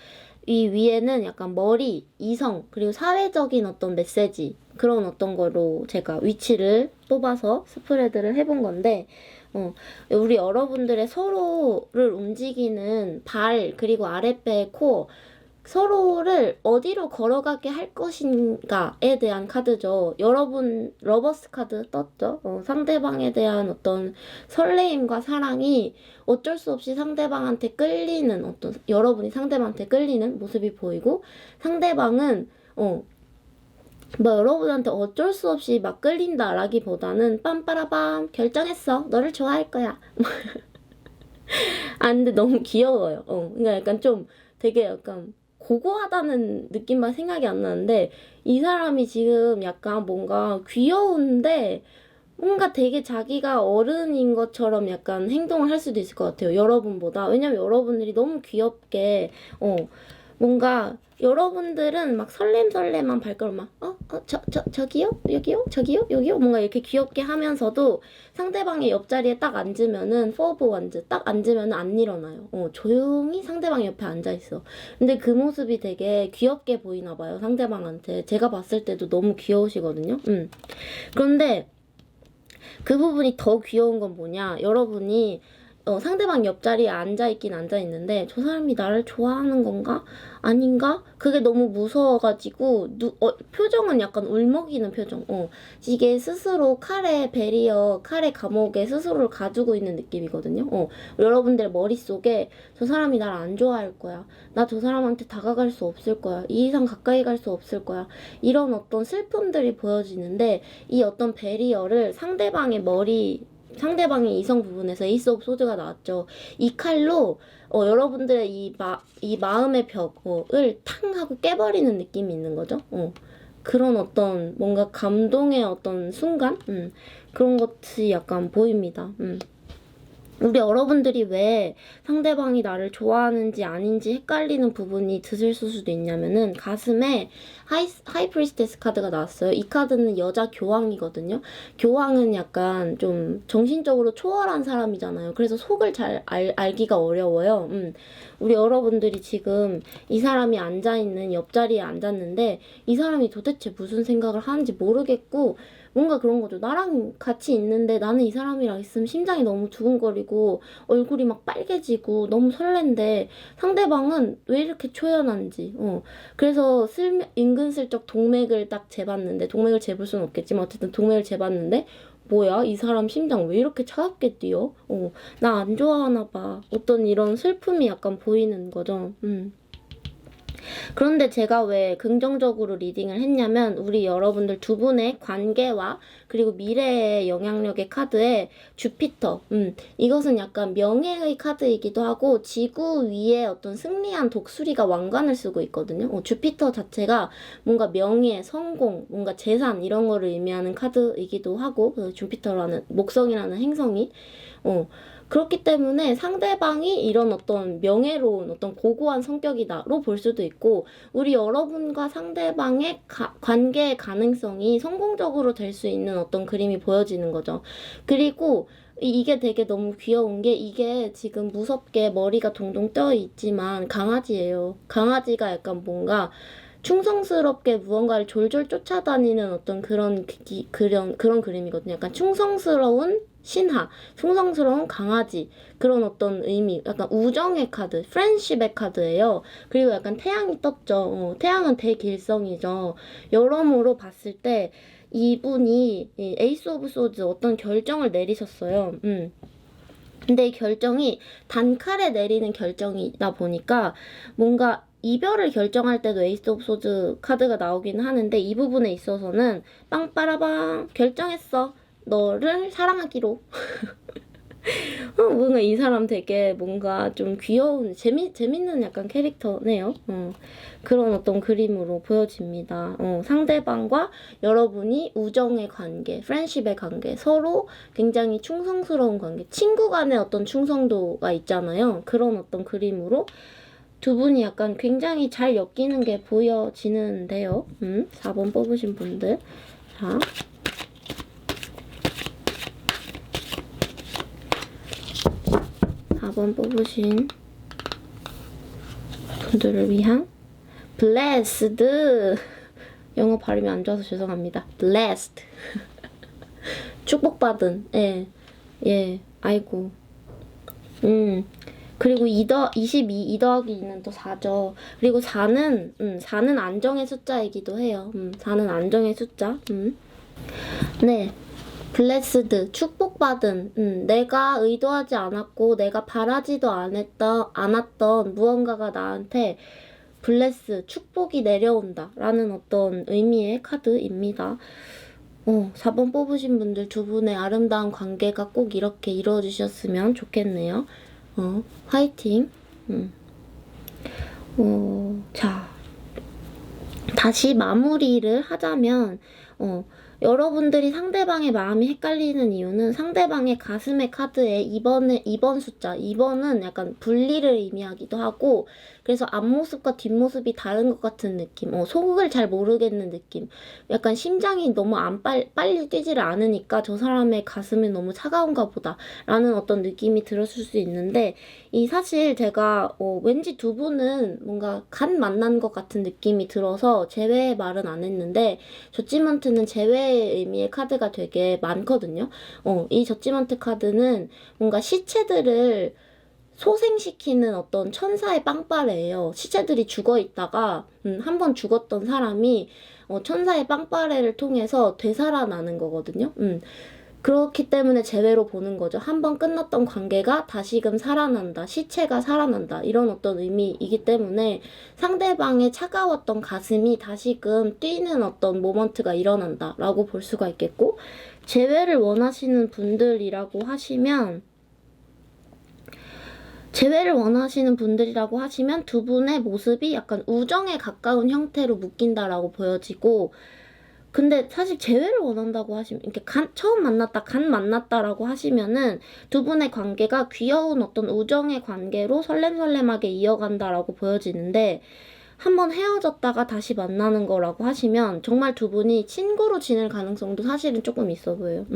이 위에는 약간 머리, 이성, 그리고 사회적인 어떤 메시지 그런 어떤 거로 제가 위치를 뽑아서 스프레드를 해본 건데 우리 여러분들의 서로를 움직이는 발 그리고 아랫배, 코 서로를 어디로 걸어가게 할 것인가에 대한 카드죠. 여러분 러버스 카드 떴죠. 상대방에 대한 어떤 설레임과 사랑이 어쩔 수 없이 상대방한테 끌리는 여러분이 상대방한테 끌리는 모습이 보이고 상대방은 여러분한테 어쩔 수 없이 막 끌린다라기보다는 빰빠라밤 결정했어 너를 좋아할 거야. 근데 너무 귀여워요. 그러니까 약간 좀 되게 약간 고고하다는 느낌만 생각이 안 나는데 이 사람이 지금 약간 뭔가 귀여운데 뭔가 되게 자기가 어른인 것처럼 약간 행동을 할 수도 있을 것 같아요. 여러분보다. 왜냐면 여러분들이 너무 귀엽게 뭔가 여러분들은 막 설렘한 발걸음 막 저기요? 여기요? 저기요? 여기요? 뭔가 이렇게 귀엽게 하면서도 상대방의 옆자리에 딱 앉으면은 포 오브 원즈 딱 앉으면은 안 일어나요. 조용히 상대방 옆에 앉아있어. 근데 그 모습이 되게 귀엽게 보이나 봐요. 상대방한테. 제가 봤을 때도 너무 귀여우시거든요. 그런데 그 부분이 더 귀여운 건 뭐냐? 여러분이 상대방 옆자리에 앉아있는데 저 사람이 나를 좋아하는 건가? 아닌가? 그게 너무 무서워가지고 표정은 약간 울먹이는 표정. 이게 스스로 칼의 감옥에 스스로를 가지고 있는 느낌이거든요. 여러분들 머릿속에 저 사람이 날 안 좋아할 거야. 나 저 사람한테 다가갈 수 없을 거야. 이 이상 가까이 갈 수 없을 거야. 이런 어떤 슬픔들이 보여지는데 이 어떤 베리어를 상대방의 이성 부분에서 에이스 오브 소드가 나왔죠. 이 칼로 여러분들의 이 마음의 벽을 탕 하고 깨버리는 느낌이 있는 거죠. 그런 어떤 뭔가 감동의 어떤 순간? 그런 것이 약간 보입니다. 우리 여러분들이 왜 상대방이 나를 좋아하는지 아닌지 헷갈리는 부분이 드실 수도 있냐면은 가슴에 하이 프리스테스 카드가 나왔어요. 이 카드는 여자 교황이거든요. 교황은 약간 좀 정신적으로 초월한 사람이잖아요. 그래서 속을 잘 알기가 어려워요. 우리 여러분들이 지금 이 사람이 앉아있는 옆자리에 앉았는데 이 사람이 도대체 무슨 생각을 하는지 모르겠고 뭔가 그런 거죠. 나랑 같이 있는데 나는 이 사람이랑 있으면 심장이 너무 두근거리고 얼굴이 막 빨개지고 너무 설렌데 상대방은 왜 이렇게 초연한지. 그래서 은근슬쩍 동맥을 딱 재봤는데 동맥을 재볼 수는 없겠지만 어쨌든 동맥을 재봤는데 뭐야? 이 사람 심장 왜 이렇게 차갑게 뛰어? 나 안 좋아하나 봐. 어떤 이런 슬픔이 약간 보이는 거죠. 그런데 제가 왜 긍정적으로 리딩을 했냐면 우리 여러분들 두 분의 관계와 그리고 미래의 영향력의 카드에 주피터, 이것은 약간 명예의 카드이기도 하고 지구 위에 어떤 승리한 독수리가 왕관을 쓰고 있거든요. 주피터 자체가 뭔가 명예, 성공, 뭔가 재산 이런 거를 의미하는 카드이기도 하고 그 주피터라는 목성이라는 행성이 그렇기 때문에 상대방이 이런 어떤 명예로운 어떤 고고한 성격이다로 볼 수도 있고 우리 여러분과 상대방의 관계의 가능성이 성공적으로 될 수 있는 어떤 그림이 보여지는 거죠. 그리고 이게 되게 너무 귀여운 게 이게 지금 무섭게 머리가 동동 떠 있지만 강아지예요. 강아지가 약간 뭔가 충성스럽게 무언가를 졸졸 쫓아다니는 어떤 그런 그림이거든요. 약간 충성스러운 신하, 충성스러운 강아지 그런 어떤 의미, 약간 우정의 카드, 프렌십의 카드예요. 그리고 약간 태양이 떴죠. 태양은 대길성이죠. 여러모로 봤을 때 이분이 에이스 오브 소드 어떤 결정을 내리셨어요. 근데 이 결정이 단칼에 내리는 결정이다 보니까 뭔가 이별을 결정할 때도 에이스 오브 소드 카드가 나오긴 하는데 이 부분에 있어서는 빵빠라방 결정했어. 너를 사랑하기로. 뭔가 이 사람 되게 뭔가 좀 귀여운 재밌는 약간 캐릭터네요. 그런 어떤 그림으로 보여집니다. 상대방과 여러분이 우정의 관계, 프렌십의 관계, 서로 굉장히 충성스러운 관계, 친구 간의 어떤 충성도가 있잖아요. 그런 어떤 그림으로 두 분이 약간 굉장히 잘 엮이는 게 보여지는데요. 4번 뽑으신 분들. 자. 4번 뽑으신 분들을 위한 blessed 영어 발음이 안 좋아서 죄송합니다. blessed 축복받은 예 아이고 그리고 22 더하기 2는 또 4죠. 그리고 4는 안정의 숫자이기도 해요. 4는 안정의 숫자. 네. 블레스드, 축복받은, 내가 의도하지 않았고 내가 바라지도 않았던 무언가가 나한테 블레스, 축복이 내려온다 라는 어떤 의미의 카드입니다. 4번 뽑으신 분들 두 분의 아름다운 관계가 꼭 이렇게 이루어지셨으면 좋겠네요. 화이팅. 자, 다시 마무리를 하자면 여러분들이 상대방의 마음이 헷갈리는 이유는 상대방의 가슴의 카드에 2번 숫자, 2번은 약간 분리를 의미하기도 하고 그래서 앞모습과 뒷모습이 다른 것 같은 느낌, 속을 잘 모르겠는 느낌, 약간 심장이 너무 빨리 뛰지를 않으니까 저 사람의 가슴이 너무 차가운가 보다 라는 어떤 느낌이 들었을 수 있는데 이 사실 제가 왠지 두 분은 뭔가 간 만난 것 같은 느낌이 들어서 제외의 말은 안 했는데 저지먼트는 제외의 의미의 카드가 되게 많거든요. 이 저지먼트 카드는 뭔가 시체들을 소생시키는 어떤 천사의 빵빠레예요. 시체들이 죽어있다가 한번 죽었던 사람이 천사의 빵빠레를 통해서 되살아나는 거거든요. 그렇기 때문에 재회로 보는 거죠. 한번 끝났던 관계가 다시금 살아난다. 시체가 살아난다. 이런 어떤 의미이기 때문에 상대방의 차가웠던 가슴이 다시금 뛰는 어떤 모먼트가 일어난다 라고 볼 수가 있겠고 재회를 원하시는 분들이라고 하시면 두 분의 모습이 약간 우정에 가까운 형태로 묶인다라고 보여지고 근데 사실 재회를 원한다고 하시면 이렇게 처음 만났다, 간 만났다라고 하시면은 두 분의 관계가 귀여운 어떤 우정의 관계로 설렘설렘하게 이어간다라고 보여지는데 한번 헤어졌다가 다시 만나는 거라고 하시면 정말 두 분이 친구로 지낼 가능성도 사실은 조금 있어 보여요.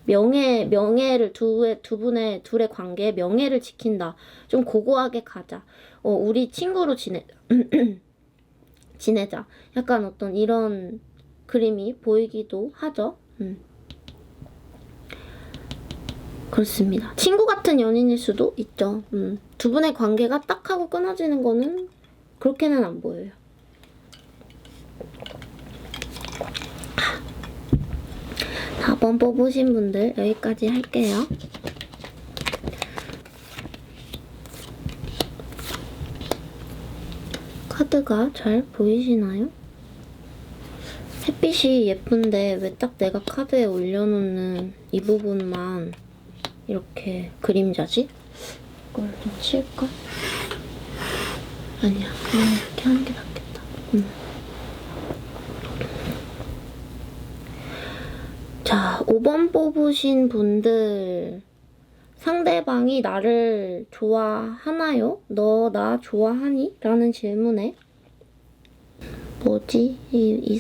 명예를 둘의 관계에 명예를 지킨다. 좀 고고하게 가자. 우리 친구로 지내자. 약간 어떤 이런 그림이 보이기도 하죠. 그렇습니다. 친구 같은 연인일 수도 있죠. 두 분의 관계가 딱 하고 끊어지는 거는 그렇게는 안 보여요. 4번 뽑으신 분들 여기까지 할게요. 카드가 잘 보이시나요? 햇빛이 예쁜데 왜 딱 내가 카드에 올려놓는 이 부분만 이렇게 그림자지? 이걸 좀 칠까? 아니야, 그냥 이렇게 하는 게 낫겠다. 자, 5번 뽑으신 분들, 상대방이 나를 좋아하나요? 너 나 좋아하니? 라는 질문에 뭐지? 이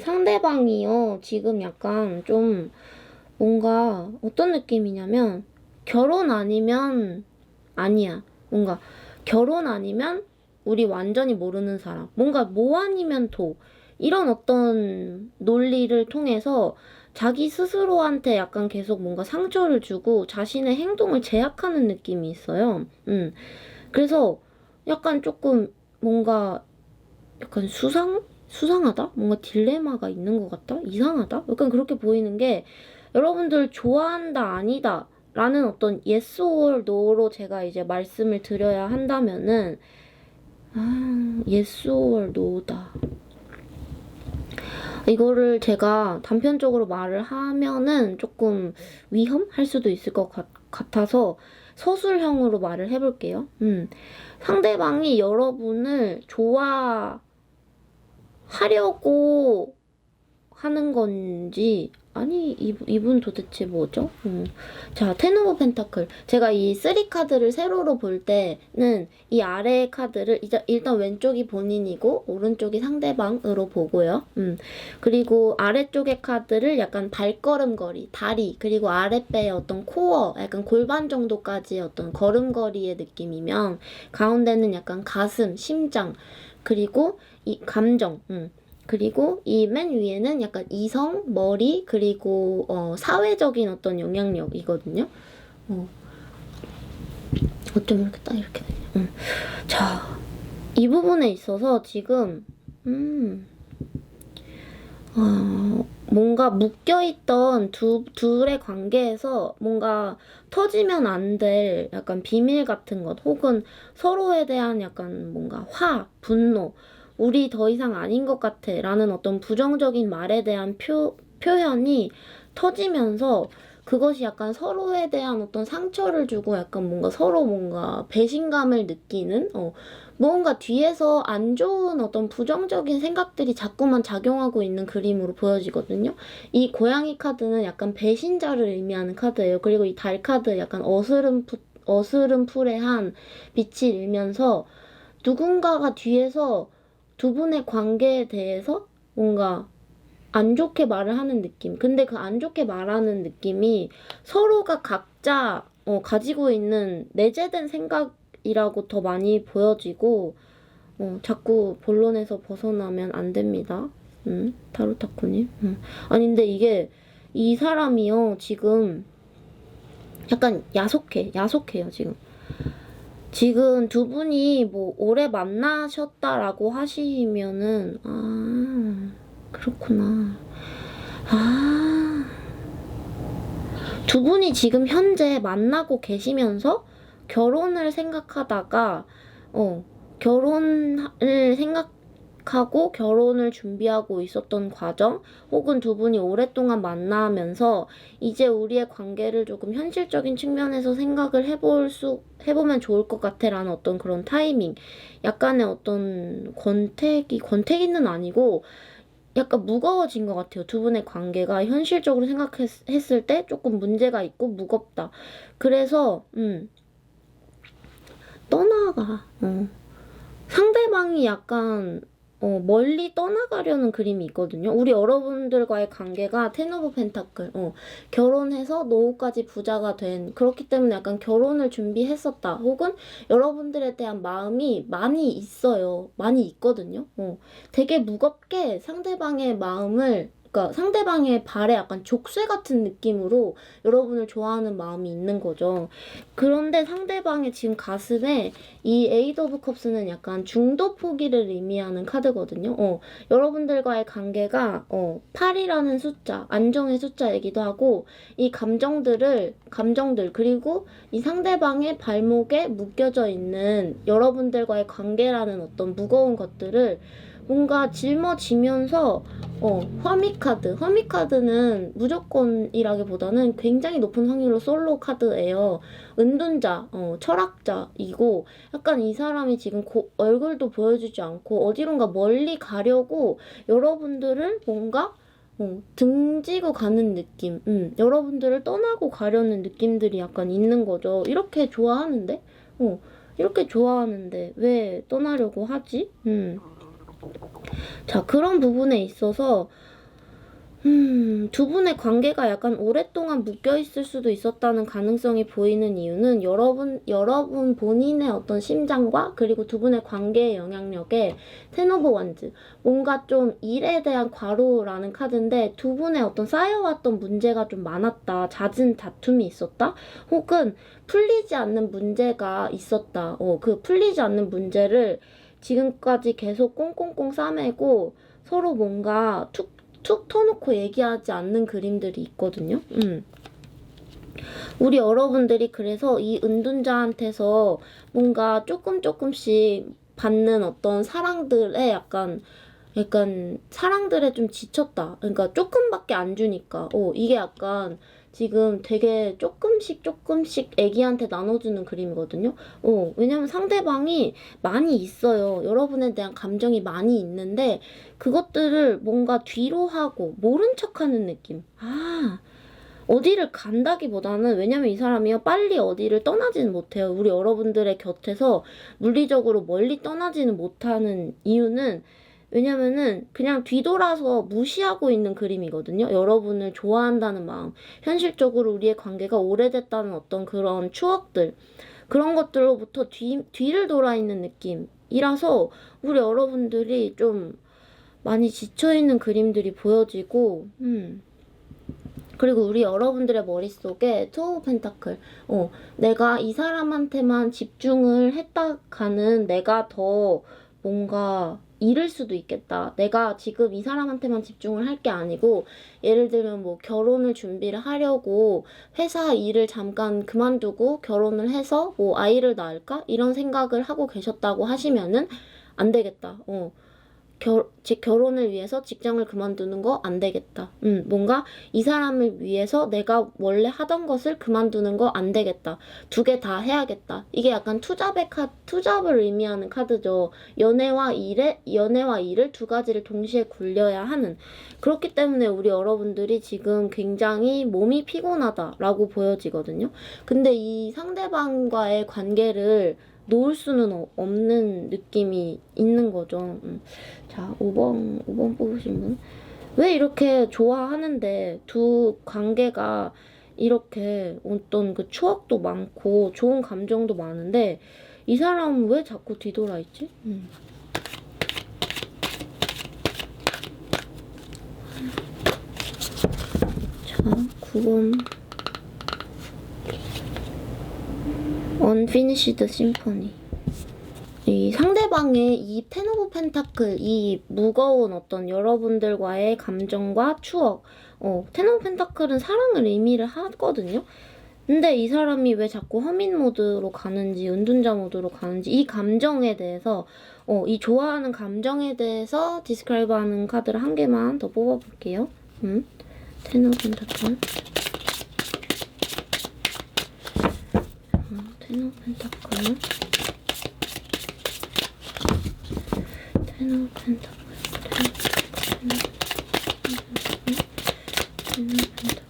상대방이요. 지금 약간 좀 뭔가 어떤 느낌이냐면 결혼 아니면 아니야. 뭔가 결혼 아니면 우리 완전히 모르는 사람. 뭔가 뭐 아니면 도. 이런 어떤 논리를 통해서 자기 스스로한테 약간 계속 뭔가 상처를 주고 자신의 행동을 제약하는 느낌이 있어요. 그래서 약간 조금 뭔가 약간 수상하다? 뭔가 딜레마가 있는 것 같다? 이상하다? 약간 그렇게 보이는 게 여러분들 좋아한다, 아니다 라는 어떤 yes or no로 제가 이제 말씀을 드려야 한다면은 yes or no다. 이거를 제가 단편적으로 말을 하면은 조금 위험할 수도 있을 것 같아서 서술형으로 말을 해볼게요. 상대방이 여러분을 좋아하려고 하는 건지 아니 이분 도대체 뭐죠? 자, 텐 오브 펜타클. 제가 이 3카드를 세로로 볼 때는 이 아래의 카드를 일단 왼쪽이 본인이고 오른쪽이 상대방으로 보고요. 그리고 아래쪽의 카드를 약간 발걸음거리, 다리, 그리고 아랫배의 어떤 코어, 약간 골반 정도까지의 어떤 걸음걸이의 느낌이면 가운데는 약간 가슴, 심장, 그리고 이 감정, 그리고 이 맨 위에는 약간 이성, 머리, 그리고 사회적인 어떤 영향력이거든요. 어쩜 이렇게 딱 이렇게 되냐. 자, 이 부분에 있어서 지금 뭔가 묶여있던 둘의 관계에서 뭔가 터지면 안 될 약간 비밀 같은 것, 혹은 서로에 대한 약간 뭔가 분노, 우리 더 이상 아닌 것 같아 라는 어떤 부정적인 말에 대한 표현이 터지면서 그것이 약간 서로에 대한 어떤 상처를 주고 약간 뭔가 서로 뭔가 배신감을 느끼는 뭔가 뒤에서 안 좋은 어떤 부정적인 생각들이 자꾸만 작용하고 있는 그림으로 보여지거든요. 이 고양이 카드는 약간 배신자를 의미하는 카드예요. 그리고 이 달 카드 약간 어스름푸레한 빛을 일면서 누군가가 뒤에서 두 분의 관계에 대해서 뭔가 안 좋게 말을 하는 느낌. 근데 그 안 좋게 말하는 느낌이 서로가 각자 가지고 있는 내재된 생각이라고 더 많이 보여지고 자꾸 본론에서 벗어나면 안 됩니다. 타로타쿠님. 아니 근데 이게 이 사람이요 지금 약간 야속해요 지금. 지금 두 분이 뭐 오래 만나셨다라고 하시면은 그렇구나. 두 분이 지금 현재 만나고 계시면서 결혼을 생각하다가 결혼을 생각하고 결혼을 준비하고 있었던 과정, 혹은 두 분이 오랫동안 만나면서 이제 우리의 관계를 조금 현실적인 측면에서 생각을 해보면 좋을 것 같아 라는 어떤 그런 타이밍, 약간의 어떤 권태기는 아니고 약간 무거워진 것 같아요. 두 분의 관계가 현실적으로 생각했을 때 조금 문제가 있고 무겁다. 그래서 떠나가. 상대방이 약간 멀리 떠나가려는 그림이 있거든요. 우리 여러분들과의 관계가 텐 오브 펜타클, 결혼해서 노후까지 부자가 된, 그렇기 때문에 약간 결혼을 준비했었다. 혹은 여러분들에 대한 마음이 많이 있어요. 많이 있거든요. 되게 무겁게 상대방의 마음을 그러니까 상대방의 발에 약간 족쇄 같은 느낌으로 여러분을 좋아하는 마음이 있는 거죠. 그런데 상대방의 지금 가슴에 이 에이드 오브 컵스는 약간 중도 포기를 의미하는 카드거든요. 여러분들과의 관계가 8이라는 숫자, 안정의 숫자이기도 하고 이 감정들 그리고 이 상대방의 발목에 묶여져 있는 여러분들과의 관계라는 어떤 무거운 것들을 뭔가 짊어지면서 허미카드는 무조건이라기보다는 굉장히 높은 확률로 솔로 카드예요. 은둔자, 철학자이고 약간 이 사람이 지금 얼굴도 보여주지 않고 어디론가 멀리 가려고 여러분들을 뭔가 등지고 가는 느낌, 여러분들을 떠나고 가려는 느낌들이 약간 있는 거죠. 이렇게 좋아하는데 왜 떠나려고 하지? 자, 그런 부분에 있어서 두 분의 관계가 약간 오랫동안 묶여있을 수도 있었다는 가능성이 보이는 이유는 여러분 본인의 어떤 심장과 그리고 두 분의 관계의 영향력에 텐 오브 원즈, 뭔가 좀 일에 대한 과로라는 카드인데 두 분의 어떤 쌓여왔던 문제가 좀 많았다, 잦은 다툼이 있었다, 혹은 풀리지 않는 문제가 있었다. 그 풀리지 않는 문제를 지금까지 계속 꽁꽁꽁 싸매고 서로 뭔가 툭 터놓고 얘기하지 않는 그림들이 있거든요. 우리 여러분들이 그래서 이 은둔자한테서 뭔가 조금씩 받는 어떤 사랑들에 약간 사랑들에 좀 지쳤다. 그러니까 조금밖에 안 주니까 이게 약간 지금 되게 조금씩 애기한테 나눠주는 그림이거든요. 왜냐면 상대방이 많이 있어요. 여러분에 대한 감정이 많이 있는데 그것들을 뭔가 뒤로 하고 모른 척하는 느낌. 어디를 간다기보다는, 왜냐면 이 사람이요 빨리 어디를 떠나지는 못해요. 우리 여러분들의 곁에서 물리적으로 멀리 떠나지는 못하는 이유는 왜냐면은 그냥 뒤돌아서 무시하고 있는 그림이거든요. 여러분을 좋아한다는 마음, 현실적으로 우리의 관계가 오래됐다는 어떤 그런 추억들, 그런 것들로부터 뒤를 돌아 있는 느낌이라서 우리 여러분들이 좀 많이 지쳐있는 그림들이 보여지고 그리고 우리 여러분들의 머릿속에 투 오브 펜타클, 내가 이 사람한테만 집중을 했다가는 내가 더 뭔가 잃을 수도 있겠다. 내가 지금 이 사람한테만 집중을 할 게 아니고 예를 들면 뭐 결혼을 준비를 하려고 회사 일을 잠깐 그만두고 결혼을 해서 뭐 아이를 낳을까? 이런 생각을 하고 계셨다고 하시면은 안 되겠다. 결혼을 위해서 직장을 그만두는 거 안 되겠다. 뭔가 이 사람을 위해서 내가 원래 하던 것을 그만두는 거 안 되겠다. 두 개 다 해야겠다. 이게 약간 투잡을 의미하는 카드죠. 연애와 일을 두 가지를 동시에 굴려야 하는. 그렇기 때문에 우리 여러분들이 지금 굉장히 몸이 피곤하다라고 보여지거든요. 근데 이 상대방과의 관계를 놓을 수는 없는 느낌이 있는 거죠. 자, 5번 뽑으신 분. 왜 이렇게 좋아하는데 두 관계가 이렇게 어떤 그 추억도 많고 좋은 감정도 많은데 이 사람은 왜 자꾸 뒤돌아 있지? 자, 9번. Unfinished Symphony. 이 상대방의 이 텐 오브 펜타클, 이 무거운 어떤 여러분들과의 감정과 추억, 텐 오브 펜타클은 사랑을 의미를 하거든요. 근데 이 사람이 왜 자꾸 허민 모드로 가는지, 은둔자 모드로 가는지, 이 감정에 대해서, 이 좋아하는 감정에 대해서 디스크라이브하는 카드를 한 개만 더 뽑아볼게요. 텐 오브 펜타클. 텐 오브 펜타클. 텐 오브 펜타클. 텐 오브 펜타클.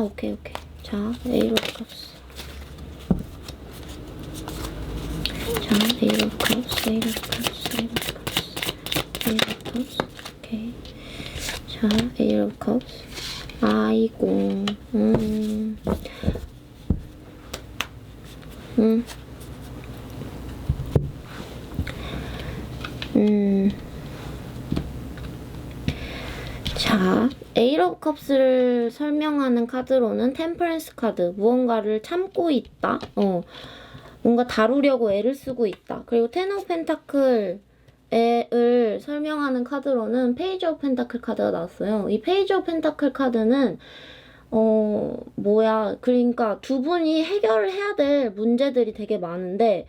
오케이. 자, 에이로 값. 자, 에이로 값. 오케이. 자, 에이로 값. 아이고. 자, 에이트 오브 컵스를 설명하는 카드로는 템퍼런스 카드, 무언가를 참고 있다. 뭔가 다루려고 애를 쓰고 있다. 그리고 텐 오브 펜타클을 설명하는 카드로는 페이지 오브 펜타클 카드가 나왔어요. 이 페이지 오브 펜타클 카드는 그러니까 두 분이 해결을 해야 될 문제들이 되게 많은데,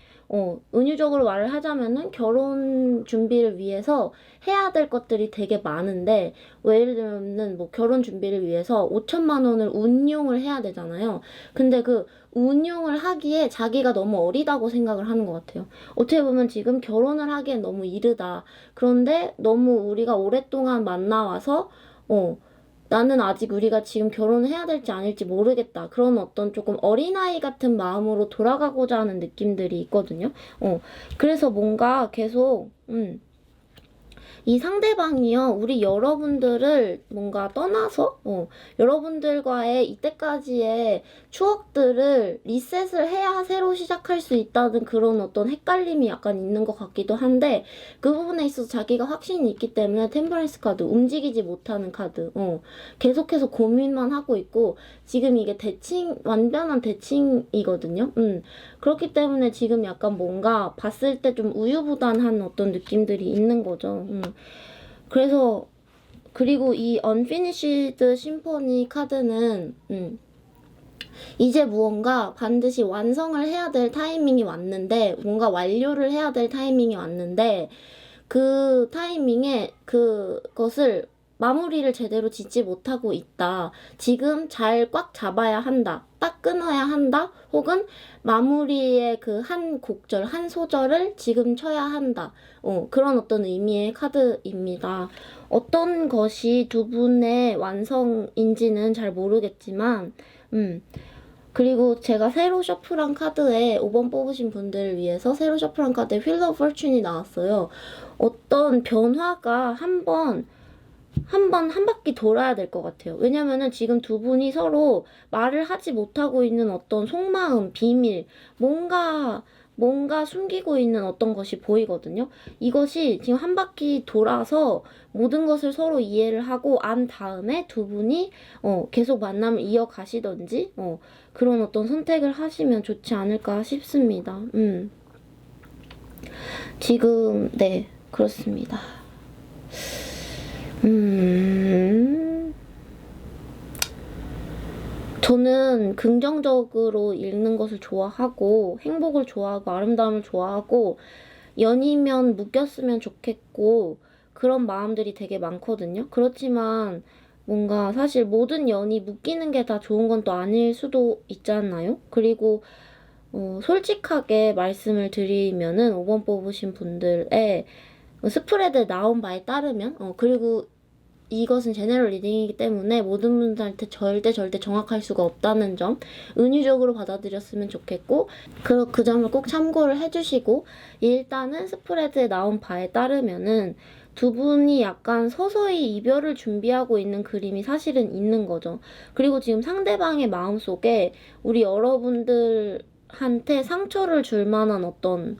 은유적으로 말을 하자면은 결혼 준비를 위해서 해야 될 것들이 되게 많은데, 예를 들면은 뭐 결혼 준비를 위해서 5천만 원을 운용을 해야 되잖아요. 근데 그 운용을 하기에 자기가 너무 어리다고 생각을 하는 것 같아요. 어떻게 보면 지금 결혼을 하기엔 너무 이르다. 그런데 너무 우리가 오랫동안 만나와서, 나는 아직 우리가 지금 결혼을 해야 될지 아닐지 모르겠다. 그런 어떤 조금 어린아이 같은 마음으로 돌아가고자 하는 느낌들이 있거든요. 그래서 뭔가 계속, 이 상대방이요, 우리 여러분들을 뭔가 떠나서, 여러분들과의 이때까지의 추억들을 리셋을 해야 새로 시작할 수 있다는 그런 어떤 헷갈림이 약간 있는 것 같기도 한데, 그 부분에 있어서 자기가 확신이 있기 때문에 템퍼런스 카드, 움직이지 못하는 카드, 계속해서 고민만 하고 있고, 지금 이게 완전한 대칭이거든요. 그렇기 때문에 지금 약간 뭔가 봤을 때 좀 우유부단한 어떤 느낌들이 있는 거죠. 그래서 그리고 이 Unfinished Symphony 카드는 이제 무언가 반드시 완성을 해야 될 타이밍이 왔는데, 뭔가 완료를 해야 될 타이밍이 왔는데, 그 타이밍에 그것을 마무리를 제대로 짓지 못하고 있다. 지금 잘 꽉 잡아야 한다. 딱 끊어야 한다. 혹은 마무리의 그 한 곡절, 한 소절을 지금 쳐야 한다. 그런 어떤 의미의 카드입니다. 어떤 것이 두 분의 완성인지는 잘 모르겠지만, 그리고 제가 새로 셔플한 카드에 5번 뽑으신 분들을 위해서 새로 셔플한 카드에 휠 오브 포춘이 나왔어요. 어떤 변화가 한 바퀴 돌아야 될 것 같아요. 왜냐면은 지금 두 분이 서로 말을 하지 못하고 있는 어떤 속마음, 비밀, 뭔가 숨기고 있는 어떤 것이 보이거든요. 이것이 지금 한 바퀴 돌아서 모든 것을 서로 이해를 하고 안 다음에 두 분이 계속 만남을 이어가시던지 그런 어떤 선택을 하시면 좋지 않을까 싶습니다. 지금 네, 그렇습니다. 저는 긍정적으로 읽는 것을 좋아하고, 행복을 좋아하고, 아름다움을 좋아하고, 연이면 묶였으면 좋겠고, 그런 마음들이 되게 많거든요. 그렇지만 뭔가 사실 모든 연이 묶이는 게 다 좋은 건 또 아닐 수도 있잖아요. 그리고 솔직하게 말씀을 드리면은 5번 뽑으신 분들의 스프레드에 나온 바에 따르면 그리고 이것은 제네럴 리딩이기 때문에 모든 분들한테 절대 정확할 수가 없다는 점 은유적으로 받아들였으면 좋겠고, 그 점을 꼭 참고를 해주시고, 일단은 스프레드에 나온 바에 따르면은 두 분이 약간 서서히 이별을 준비하고 있는 그림이 사실은 있는 거죠. 그리고 지금 상대방의 마음속에 우리 여러분들한테 상처를 줄 만한 어떤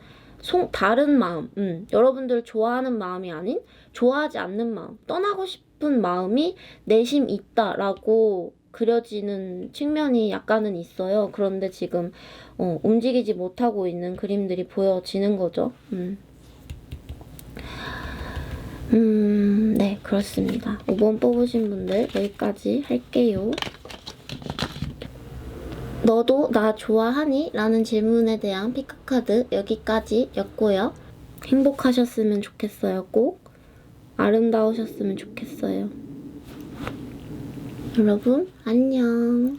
다른 마음, 여러분들 좋아하는 마음이 아닌 좋아하지 않는 마음, 떠나고 싶은 마음이 내심 있다라고 그려지는 측면이 약간은 있어요. 그런데 지금 움직이지 못하고 있는 그림들이 보여지는 거죠. 네, 그렇습니다. 5번 뽑으신 분들 여기까지 할게요. 너도 나 좋아하니? 라는 질문에 대한 피크카드 여기까지였고요. 행복하셨으면 좋겠어요. 꼭 아름다우셨으면 좋겠어요. 여러분 안녕.